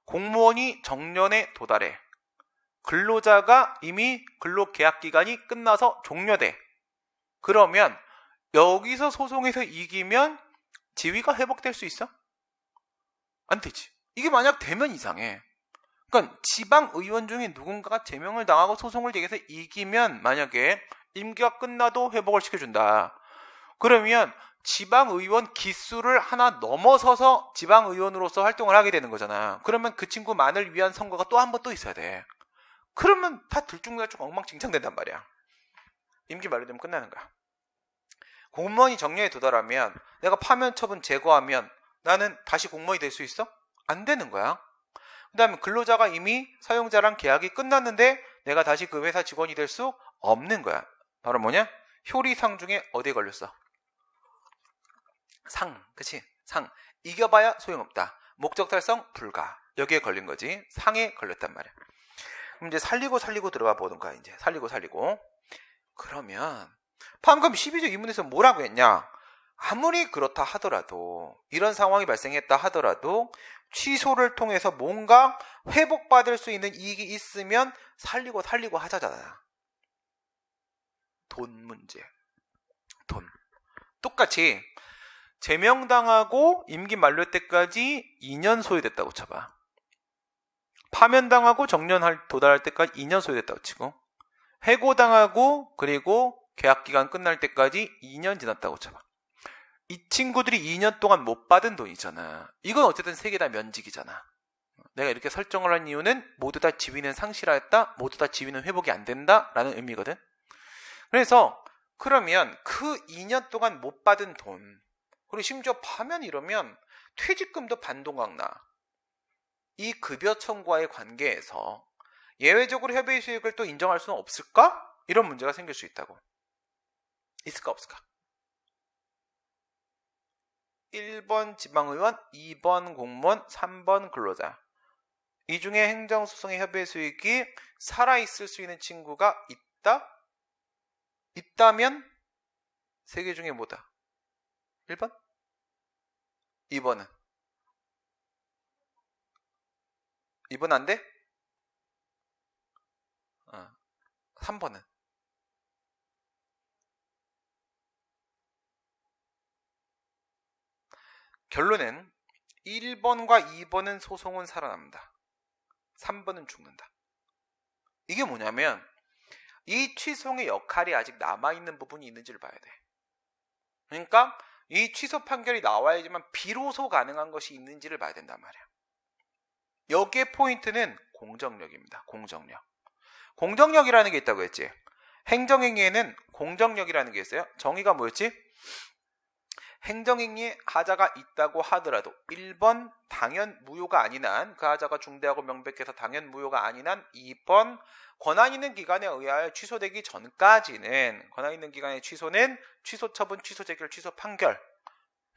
공무원이 정년에 도달해, 근로자가 이미 근로계약기간이 끝나서 종료돼. 그러면 여기서 소송에서 이기면 지위가 회복될 수 있어? 안 되지. 이게 만약 되면 이상해. 그러니까 지방의원 중에 누군가가 제명을 당하고 소송을 제기해서 이기면 만약에 임기가 끝나도 회복을 시켜준다. 그러면 지방의원 기수를 하나 넘어서서 지방의원으로서 활동을 하게 되는 거잖아. 그러면 그 친구만을 위한 선거가 또 한 번 또 있어야 돼. 그러면 다 들쭉날쭉 엉망진창 된단 말이야. 임기 만료되면 끝나는 거야. 공무원이 정년에 도달하면 내가 파면 처분 제거하면 나는 다시 공무원이 될 수 있어? 안 되는 거야. 그 다음에 근로자가 이미 사용자랑 계약이 끝났는데 내가 다시 그 회사 직원이 될 수 없는 거야. 바로 뭐냐? 효리상 중에 어디에 걸렸어? 상. 그치? 상. 이겨봐야 소용없다. 목적 달성 불가. 여기에 걸린 거지. 상에 걸렸단 말이야. 그럼 이제 살리고 들어가 보던가. 이제 살리고. 그러면 방금 12조 2문에서 뭐라고 했냐? 아무리 그렇다 하더라도, 이런 상황이 발생했다 하더라도 취소를 통해서 뭔가 회복받을 수 있는 이익이 있으면 살리고 하자잖아. 돈 문제. 돈. 똑같이 제명당하고 임기 만료 때까지 2년 소요됐다고 쳐봐. 파면당하고 정년 도달할 때까지 2년 소요됐다고 치고, 해고당하고 그리고 계약기간 끝날 때까지 2년 지났다고 쳐봐. 이 친구들이 2년 동안 못 받은 돈이잖아. 이건 어쨌든 세 개 다 면직이잖아. 내가 이렇게 설정을 한 이유는 모두 다 지위는 상실하였다, 모두 다 지위는 회복이 안 된다 라는 의미거든. 그래서 그러면 그 2년 동안 못 받은 돈, 그리고 심지어 파면 이러면 퇴직금도 반동강 나. 이 급여 청구와의 관계에서 예외적으로 협의의 수익을 또 인정할 수는 없을까? 이런 문제가 생길 수 있다고. 있을까 없을까? 1번 지방의원, 2번 공무원, 3번 근로자. 이 중에 행정소송의 협의의 수익이 살아있을 수 있는 친구가 있다? 있다면 세 개 중에 뭐다? 1번? 2번은? 2번 안 돼? 3번은? 결론은 1번과 2번은 소송은 살아납니다. 3번은 죽는다. 이게 뭐냐면 이 취소의 역할이 아직 남아있는 부분이 있는지를 봐야 돼. 그러니까 이 취소 판결이 나와야지만 비로소 가능한 것이 있는지를 봐야 된단 말이야. 여기에 포인트는 공정력입니다. 공정력. 공정력이라는 게 있다고 했지. 행정행위에는 공정력이라는 게 있어요. 정의가 뭐였지? 행정행위에 하자가 있다고 하더라도 1번 당연 무효가 아닌 한, 그 하자가 중대하고 명백해서 당연 무효가 아닌 한, 2번 권한 있는 기관에 의하여 취소되기 전까지는, 권한 있는 기관의 취소는 취소 처분, 취소 재결, 취소 판결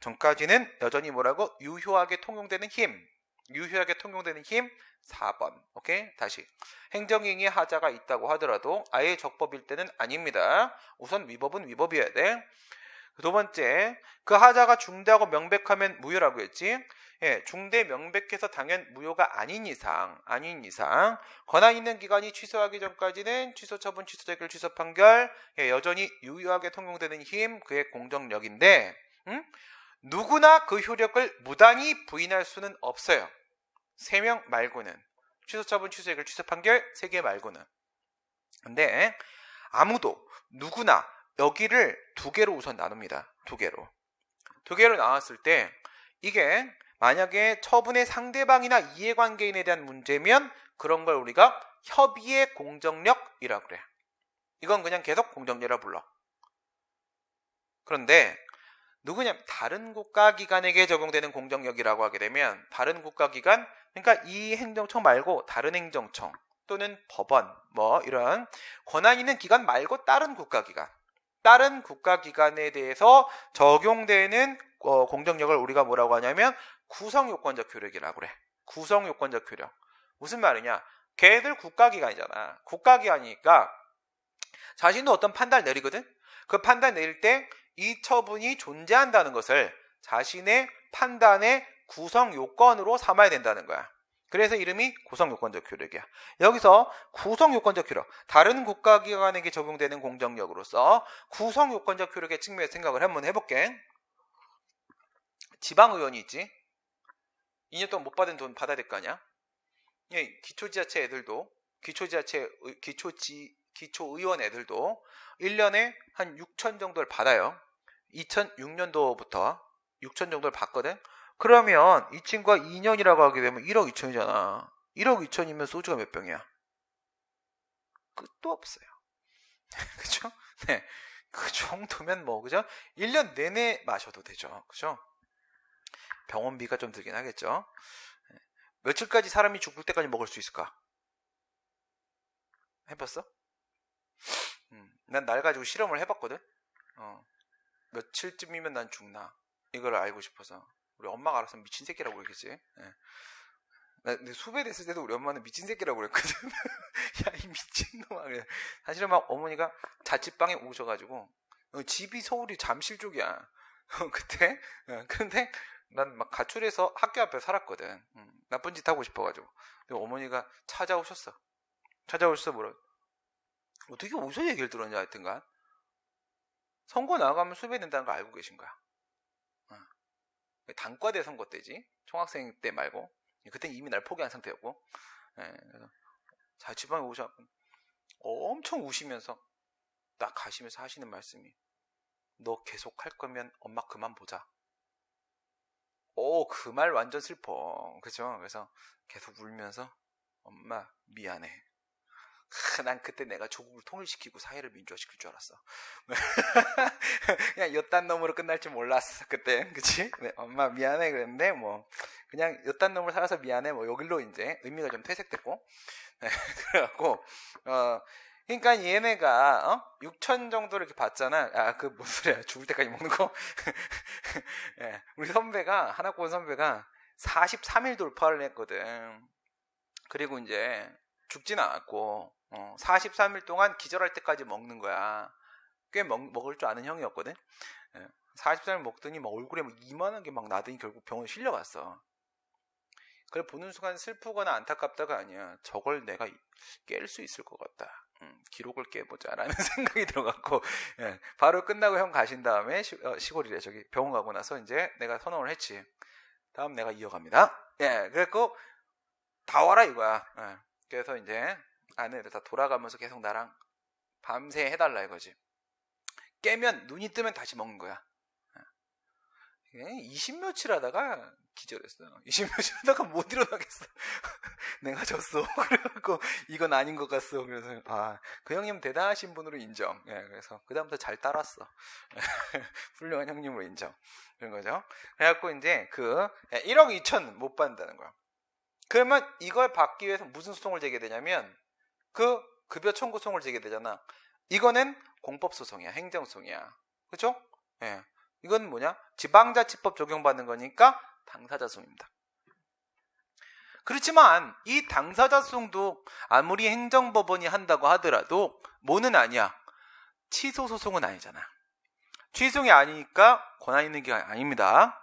전까지는 여전히 뭐라고? 유효하게 통용되는 힘. 유효하게 통용되는 힘 4번. 오케이? 다시. 행정행위에 하자가 있다고 하더라도 아예 적법일 때는 아닙니다. 우선 위법은 위법이어야 돼. 두 번째, 그 하자가 중대하고 명백하면 무효라고 했지. 예, 중대 명백해서 당연 무효가 아닌 이상 권한 있는 기관이 취소하기 전까지는 취소 처분, 취소 재결, 취소 판결, 예, 여전히 유효하게 통용되는 힘, 그의 공정력인데, 누구나 그 효력을 무단히 부인할 수는 없어요. 3명 말고는. 취소 처분, 취소 재결, 취소 판결 3개 말고는. 근데 아무도 누구나 여기를 2개로 우선 나눕니다. 2개로 나왔을 때 이게 만약에 처분의 상대방이나 이해관계인에 대한 문제면 그런 걸 우리가 협의의 공정력이라고 그래. 이건 그냥 계속 공정력이라 불러. 그런데 누구냐면 다른 국가기관에게 적용되는 공정력이라고 하게 되면, 다른 국가기관, 그러니까 이 행정청 말고 다른 행정청 또는 법원, 뭐 이런 권한 있는 기관 말고 다른 국가기관에 대해서 적용되는 공정력을 우리가 뭐라고 하냐면 구성요건적 효력이라고 그래. 구성요건적 효력. 무슨 말이냐? 걔들 국가기관이잖아. 국가기관이니까 자신도 어떤 판단을 내리거든. 그 판단 내릴 때 이 처분이 존재한다는 것을 자신의 판단의 구성요건으로 삼아야 된다는 거야. 그래서 이름이 구성요건적 효력이야. 여기서 구성요건적 효력, 다른 국가기관에게 적용되는 공정력으로서 구성요건적 효력의 측면에서 생각을 한번 해볼게. 지방의원이 있지. 2년 동안 못 받은 돈 받아야 될 거 아니야. 기초지자체 애들도, 기초의원 애들도 1년에 한 6천 정도를 받아요. 2006년도부터 6천 정도를 받거든. 그러면 이 친구가 2년이라고 하게 되면 1억 2천이잖아. 1억 2천이면 소주가 몇 병이야? 끝도 없어요. 그죠? 네. 그 정도면 뭐, 그죠? 1년 내내 마셔도 되죠. 그죠? 병원비가 좀 들긴 하겠죠? 며칠까지 사람이 죽을 때까지 먹을 수 있을까? 해봤어? 난 날 가지고 실험을 해봤거든? 며칠쯤이면 난 죽나? 이걸 알고 싶어서. 우리 엄마가 알아서 미친 새끼라고 그러겠지? 네. 근데 수배 됐을 때도 우리 엄마는 미친 새끼라고 그랬거든. 야, 이 미친놈아. 그래. 사실은 막 어머니가 자취방에 오셔가지고, 집이 서울이 잠실 쪽이야. 그때. 근데 난 막 가출해서 학교 앞에 살았거든. 나쁜 짓 하고 싶어가지고. 근데 어머니가 찾아오셨어. 뭐라. 어떻게 어디서 얘기를 들었냐 하여튼간. 선거 나가면 수배된다는 걸 알고 계신 거야. 단과대 선거 때지. 총학생 때 말고. 그때 이미 날 포기한 상태였고. 그래서 자취방에 오셔 엄청 우시면서 딱 가시면서 하시는 말씀이, 너 계속 할 거면 엄마 그만 보자. 그 말 완전 슬퍼. 그죠? 그래서 계속 울면서, 엄마 미안해. 난 그때 내가 조국을 통일시키고 사회를 민주화시킬 줄 알았어. 그냥 요딴 놈으로 끝날 줄 몰랐어 그때. 그치? 네, 엄마 미안해 그랬는데 뭐 그냥 요딴 놈으로 살아서 미안해 뭐 여길로 이제 의미가 좀 퇴색됐고. 네, 그래갖고 그러니까 얘네가 6천 정도를 이렇게 받잖아. 그 무슨 소리야, 죽을 때까지 먹는 거. 네, 우리 선배가, 하나권 선배가 43일 돌파를 했거든. 그리고 이제 죽진 않았고 43일 동안 기절할 때까지 먹는 거야. 꽤 먹을 줄 아는 형이었거든. 43일 먹더니 막 얼굴에 막 이만한 게 막 나더니 결국 병원 실려갔어. 그래 보는 순간 슬프거나 안타깝다가 아니야. 저걸 내가 깰 수 있을 것 같다. 기록을 깨보자라는 생각이 들어갔고, 바로 끝나고 형 가신 다음에 시골이래 저기 병원 가고 나서 이제 내가 선언을 했지. 다음 내가 이어갑니다. 그래갖고 다 와라 이거야. 그래서 이제 아내들 다 돌아가면서 계속 나랑 밤새 해달라 이거지. 깨면 눈이 뜨면 다시 먹는 거야. 20며칠 하다가 기절했어. 20며칠 하다가 못 일어나겠어. 내가 졌어. 그래갖고 이건 아닌 것 같소. 그래서 그 형님 대단하신 분으로 인정. 그래서 그 다음부터 잘 따랐어. 훌륭한 형님으로 인정. 그런 거죠. 그래갖고 이제 1억 2천 못 받는다는 거야. 그러면 이걸 받기 위해서 무슨 소송을 제기되냐면 급여 청구소송을 제기되잖아. 이거는 공법소송이야. 행정소송이야. 그렇죠? 이건 뭐냐? 지방자치법 적용받는 거니까 당사자소송입니다. 그렇지만 이 당사자소송도 아무리 행정법원이 한다고 하더라도 뭐는 아니야. 취소소송은 아니잖아. 취소송이 아니니까 권한 있는 게 아닙니다.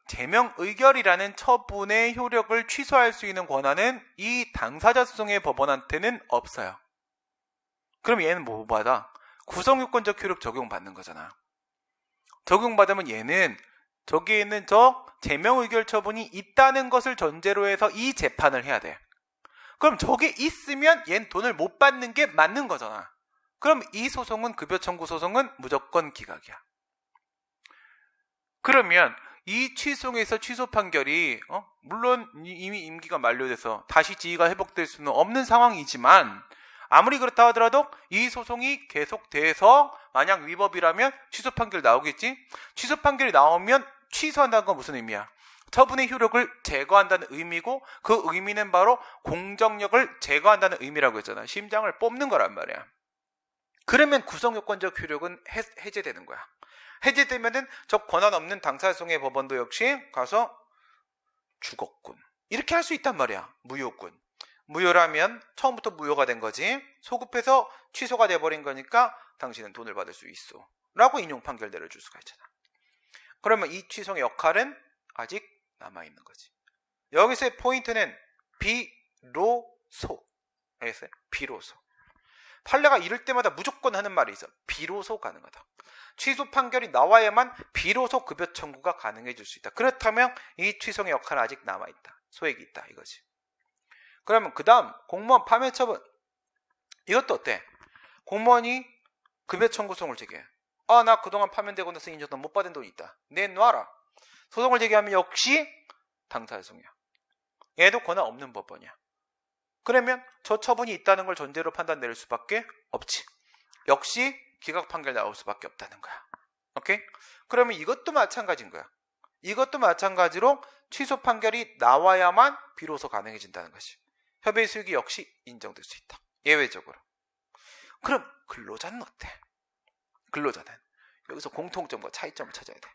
제명 의결이라는 처분의 효력을 취소할 수 있는 권한은 이 당사자 소송의 법원한테는 없어요. 그럼 얘는 뭐 받아? 구성요건적 효력 적용받는 거잖아. 적용받으면 얘는 저기에 있는 저 제명 의결 처분이 있다는 것을 전제로 해서 이 재판을 해야 돼. 그럼 저게 있으면 얘는 돈을 못 받는 게 맞는 거잖아. 그럼 이 소송은 급여 청구 소송은 무조건 기각이야. 그러면 이 취소에서 취소 판결이 물론 이미 임기가 만료돼서 다시 지위가 회복될 수는 없는 상황이지만 아무리 그렇다 하더라도 이 소송이 계속돼서 만약 위법이라면 취소 판결 나오겠지. 취소 판결이 나오면 취소한다는 건 무슨 의미야? 처분의 효력을 제거한다는 의미고 그 의미는 바로 공정력을 제거한다는 의미라고 했잖아. 심장을 뽑는 거란 말이야. 그러면 구성요건적 효력은 해제되는 거야. 해제되면은 저 권한 없는 당사소송의 법원도 역시 가서 죽었군 이렇게 할 수 있단 말이야. 무효군. 무효라면 처음부터 무효가 된 거지. 소급해서 취소가 돼버린 거니까 당신은 돈을 받을 수 있어 라고 인용 판결 내려줄 수가 있잖아. 그러면 이 취소의 역할은 아직 남아있는 거지. 여기서의 포인트는 비로소. 알겠어요? 비로소. 판례가 이럴 때마다 무조건 하는 말이 있어. 비로소 가능하다. 취소 판결이 나와야만 비로소 급여 청구가 가능해질 수 있다. 그렇다면 이 취소의 역할은 아직 남아있다. 소액이 있다 이거지. 그러면 그 다음 공무원 파면 처분. 이것도 어때? 공무원이 급여 청구소송을 제기해. 나 그동안 파면되고 나서 인정도 못 받은 돈이 있다. 내놔라. 소송을 제기하면 역시 당사소송이야. 얘도 권한 없는 법원이야. 그러면 저 처분이 있다는 걸 전제로 판단 내릴 수밖에 없지. 역시 기각 판결 나올 수밖에 없다는 거야. 오케이? 그러면 이것도 마찬가지인 거야. 이것도 마찬가지로 취소 판결이 나와야만 비로소 가능해진다는 것이. 협의 수익이 역시 인정될 수 있다. 예외적으로. 그럼 근로자는 어때? 근로자는 여기서 공통점과 차이점을 찾아야 돼.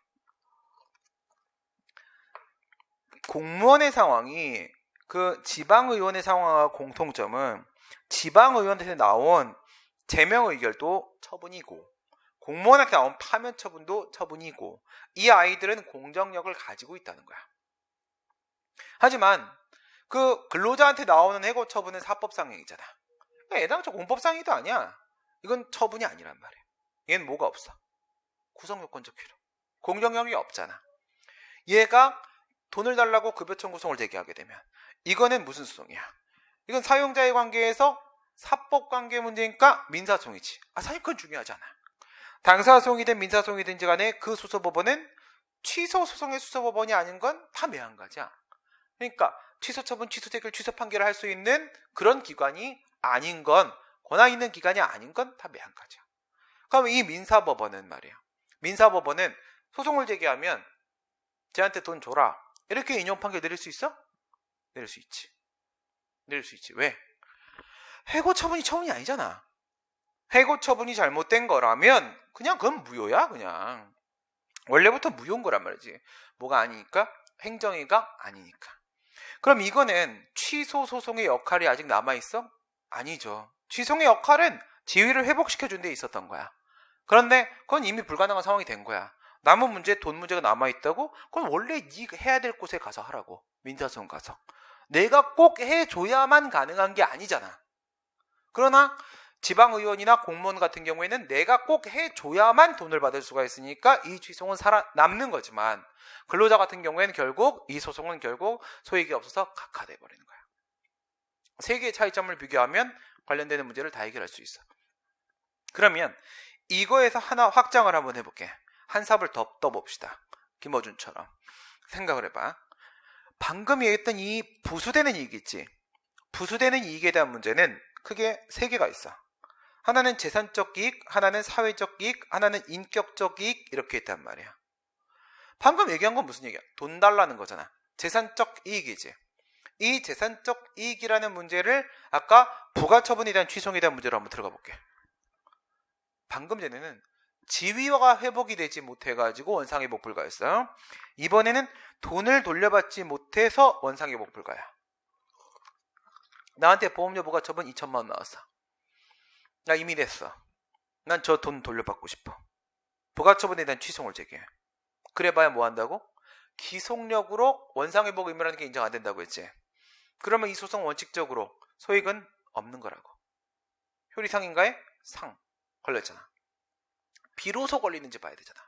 공무원의 상황이 그 지방의원의 상황과 공통점은 지방의원한테 나온 제명 의결도 처분이고 공무원한테 나온 파면 처분도 처분이고 이 아이들은 공정력을 가지고 있다는 거야. 하지만 그 근로자한테 나오는 해고 처분은 사법상행이잖아. 애당초 공법상행위도 아니야. 이건 처분이 아니란 말이야. 얘는 뭐가 없어? 구성요건적 필요. 공정력이 없잖아. 얘가 돈을 달라고 급여 청구 소송을 제기하게 되면 이거는 무슨 소송이야? 이건 사용자의 관계에서 사법관계 문제니까 민사소송이지. 사실 그건 중요하잖아. 당사소송이든 민사소송이든지 간에 그 수소법원은 취소소송의 수소법원이 아닌 건 다 매한가지야. 그러니까 취소처분, 취소재결, 취소판결을 할 수 있는 그런 기관이 아닌 건, 권한 있는 기관이 아닌 건 다 매한가지야. 그럼 이 민사법원은 말이야. 민사법원은 소송을 제기하면 쟤한테 돈 줘라. 이렇게 인용판결 내릴 수 있어? 내릴 수 있지. 내릴 수 있지. 왜? 해고 처분이 처분이 아니잖아. 해고 처분이 잘못된 거라면 그냥 그건 무효야. 그냥 원래부터 무효인 거란 말이지. 뭐가 아니니까? 행정위가 아니니까. 그럼 이거는 취소 소송의 역할이 아직 남아있어? 아니죠. 취소의 역할은 지위를 회복시켜준 데 있었던 거야. 그런데 그건 이미 불가능한 상황이 된 거야. 남은 문제, 돈 문제가 남아있다고? 그건 원래 네가 해야 될 곳에 가서 하라고. 민사소송 가서. 내가 꼭 해줘야만 가능한 게 아니잖아. 그러나 지방의원이나 공무원 같은 경우에는 내가 꼭 해줘야만 돈을 받을 수가 있으니까 이 취소는 살아남는 거지만 근로자 같은 경우에는 결국 이 소송은 결국 소익이 없어서 각하돼 버리는 거야. 세 개의 차이점을 비교하면 관련되는 문제를 다 해결할 수 있어. 그러면 이거에서 하나 확장을 한번 해볼게. 한 삽을 더 떠봅시다. 김어준처럼. 생각을 해봐. 방금 얘기했던 이 부수되는 이익 있지. 부수되는 이익에 대한 문제는 크게 세 개가 있어. 하나는 재산적 이익, 하나는 사회적 이익, 하나는 인격적 이익 이렇게 있단 말이야. 방금 얘기한 건 무슨 얘기야? 돈 달라는 거잖아. 재산적 이익이지. 이 재산적 이익이라는 문제를 아까 부가처분에 대한 취소에 대한 문제로 한번 들어가 볼게. 방금 전에는 지위가 회복이 되지 못해가지고 원상회복 불가였어요. 이번에는 돈을 돌려받지 못해서 원상회복 불가야. 나한테 보험료 부가처분 2천만 원 나왔어. 나 이미 냈어. 난 저 돈 돌려받고 싶어. 부가처분에 대한 취소를 제기해. 그래봐야 뭐 한다고? 기속력으로 원상회복 의무라는 게 인정 안 된다고 했지. 그러면 이 소송 원칙적으로 소익은 없는 거라고. 효리상인가에? 상. 걸렸잖아. 비로소 걸리는지 봐야 되잖아.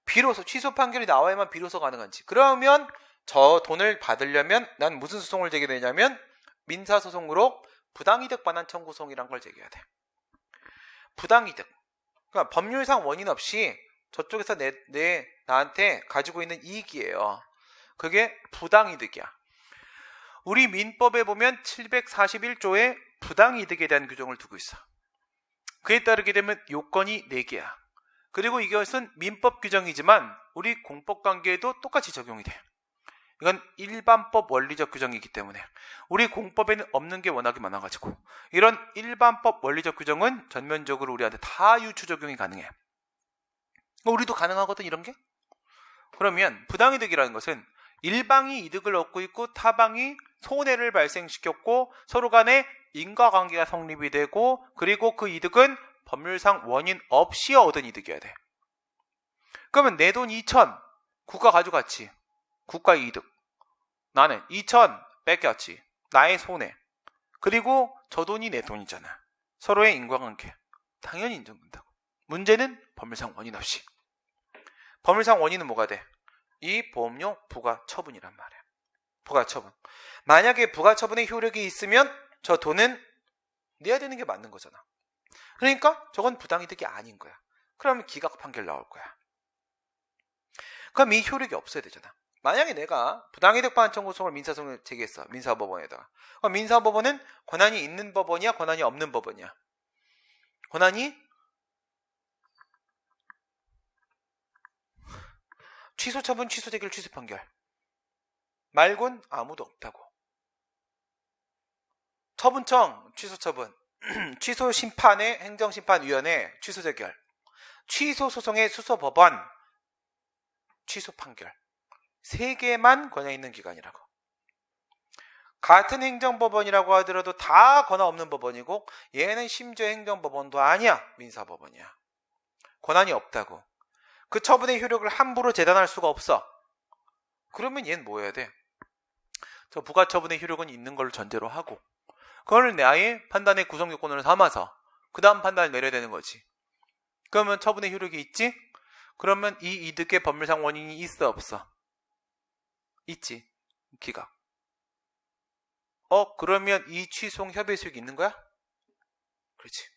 비로소 취소 판결이 나와야만 비로소 가능한지. 그러면 저 돈을 받으려면 난 무슨 소송을 제기되냐면 민사소송으로 부당이득 반환 청구 소송이란 걸 제기해야 돼. 부당이득. 그러니까 법률상 원인 없이 저쪽에서 나한테 가지고 있는 이익이에요. 그게 부당이득이야. 우리 민법에 보면 741조에 부당이득에 대한 규정을 두고 있어. 그에 따르게 되면 요건이 4개야. 그리고 이것은 민법 규정이지만 우리 공법관계에도 똑같이 적용이 돼. 이건 일반법 원리적 규정이기 때문에 우리 공법에는 없는 게 워낙에 많아가지고 이런 일반법 원리적 규정은 전면적으로 우리한테 다 유추 적용이 가능해. 우리도 가능하거든 이런 게. 그러면 부당이득이라는 것은 일방이 이득을 얻고 있고 타방이 손해를 발생시켰고 서로 간에 인과관계가 성립이 되고 그리고 그 이득은 법률상 원인 없이 얻은 이득이어야 돼. 그러면 내 돈 2천 국가 가져갔지. 국가의 이득. 나는 2천 뺏겼지. 나의 손해. 그리고 저 돈이 내 돈이잖아. 서로의 인과관계. 당연히 인정된다고. 문제는 법률상 원인 없이. 법률상 원인은 뭐가 돼? 이 보험료 부가처분이란 말이야. 부가처분. 만약에 부가처분의 효력이 있으면 저 돈은 내야 되는 게 맞는 거잖아. 그러니까 저건 부당이득이 아닌 거야. 그러면 기각 판결 나올 거야. 그럼 이 효력이 없어야 되잖아. 만약에 내가 부당이득 반환 청구 소송을 민사소송을 제기했어. 민사법원에다가. 그럼 민사법원은 권한이 있는 법원이야? 권한이 없는 법원이야? 권한이 취소 처분, 취소 재결, 취소 판결 말곤 아무도 없다고. 처분청 취소 처분, 취소 심판의 행정심판위원회 취소 재결, 취소 소송의 수소법원 취소 판결 3개만 권한 있는 기관이라고. 같은 행정법원이라고 하더라도 다 권한 없는 법원이고 얘는 심지어 행정법원도 아니야. 민사법원이야. 권한이 없다고. 그 처분의 효력을 함부로 재단할 수가 없어. 그러면 얘는 뭐 해야 돼? 저 부가처분의 효력은 있는 걸 전제로 하고 그걸 나의 판단의 구성요건으로 삼아서 그 다음 판단을 내려야 되는 거지. 그러면 처분의 효력이 있지? 그러면 이 이득의 법률상 원인이 있어 없어? 있지. 기각. 그러면 이 취소용 협의 수익이 있는 거야? 그렇지.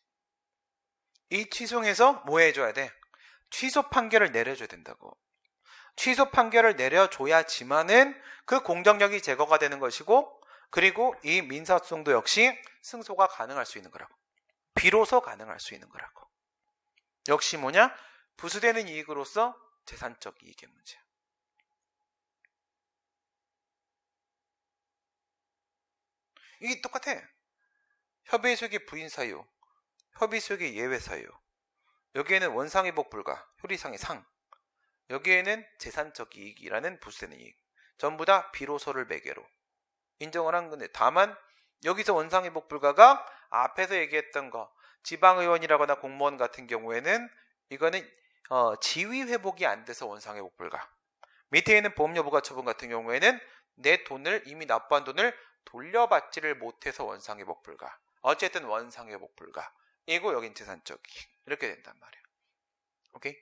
이 취소해서 뭐 해줘야 돼? 취소 판결을 내려줘야 된다고. 취소 판결을 내려줘야지만은 그 공정력이 제거가 되는 것이고 그리고 이 민사소송도 역시 승소가 가능할 수 있는 거라고. 비로소 가능할 수 있는 거라고. 역시 뭐냐? 부수되는 이익으로서 재산적 이익의 문제야. 이게 똑같아. 협의 수익의 부인 사유, 협의 수익의 예외 사유. 여기에는 원상회복 불가, 효리상의 상. 여기에는 재산적 이익이라는 부수되는 이익. 전부 다 비로소를 매개로 인정을 한 건데 다만 여기서 원상회복 불가가 앞에서 얘기했던 거 지방의원이라거나 공무원 같은 경우에는 이거는 지위 회복이 안 돼서 원상회복 불가. 밑에 있는 보험여부가 처분 같은 경우에는 내 돈을 이미 납부한 돈을 돌려받지를 못해서 원상회복 불가. 어쨌든 원상회복 불가. 이고 여긴 재산적 이익. 이렇게 된단 말이야. 오케이?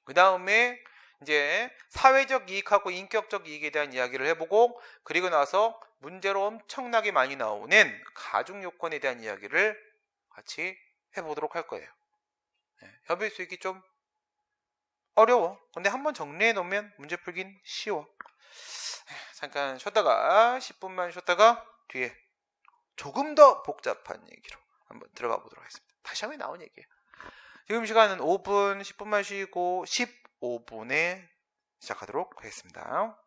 그 다음에 이제 사회적 이익하고 인격적 이익에 대한 이야기를 해보고 그리고 나서 문제로 엄청나게 많이 나오는 가중 요건에 대한 이야기를 같이 해보도록 할 거예요. 협의 수익이 좀 어려워. 근데 한번 정리해 놓으면 문제 풀긴 쉬워. 잠깐 쉬었다가 10분만 쉬었다가 뒤에 조금 더 복잡한 얘기로 한번 들어가 보도록 하겠습니다. 다시 한번 나온 얘기예요. 지금 시간은 5분, 10분만 쉬고 15분에 시작하도록 하겠습니다.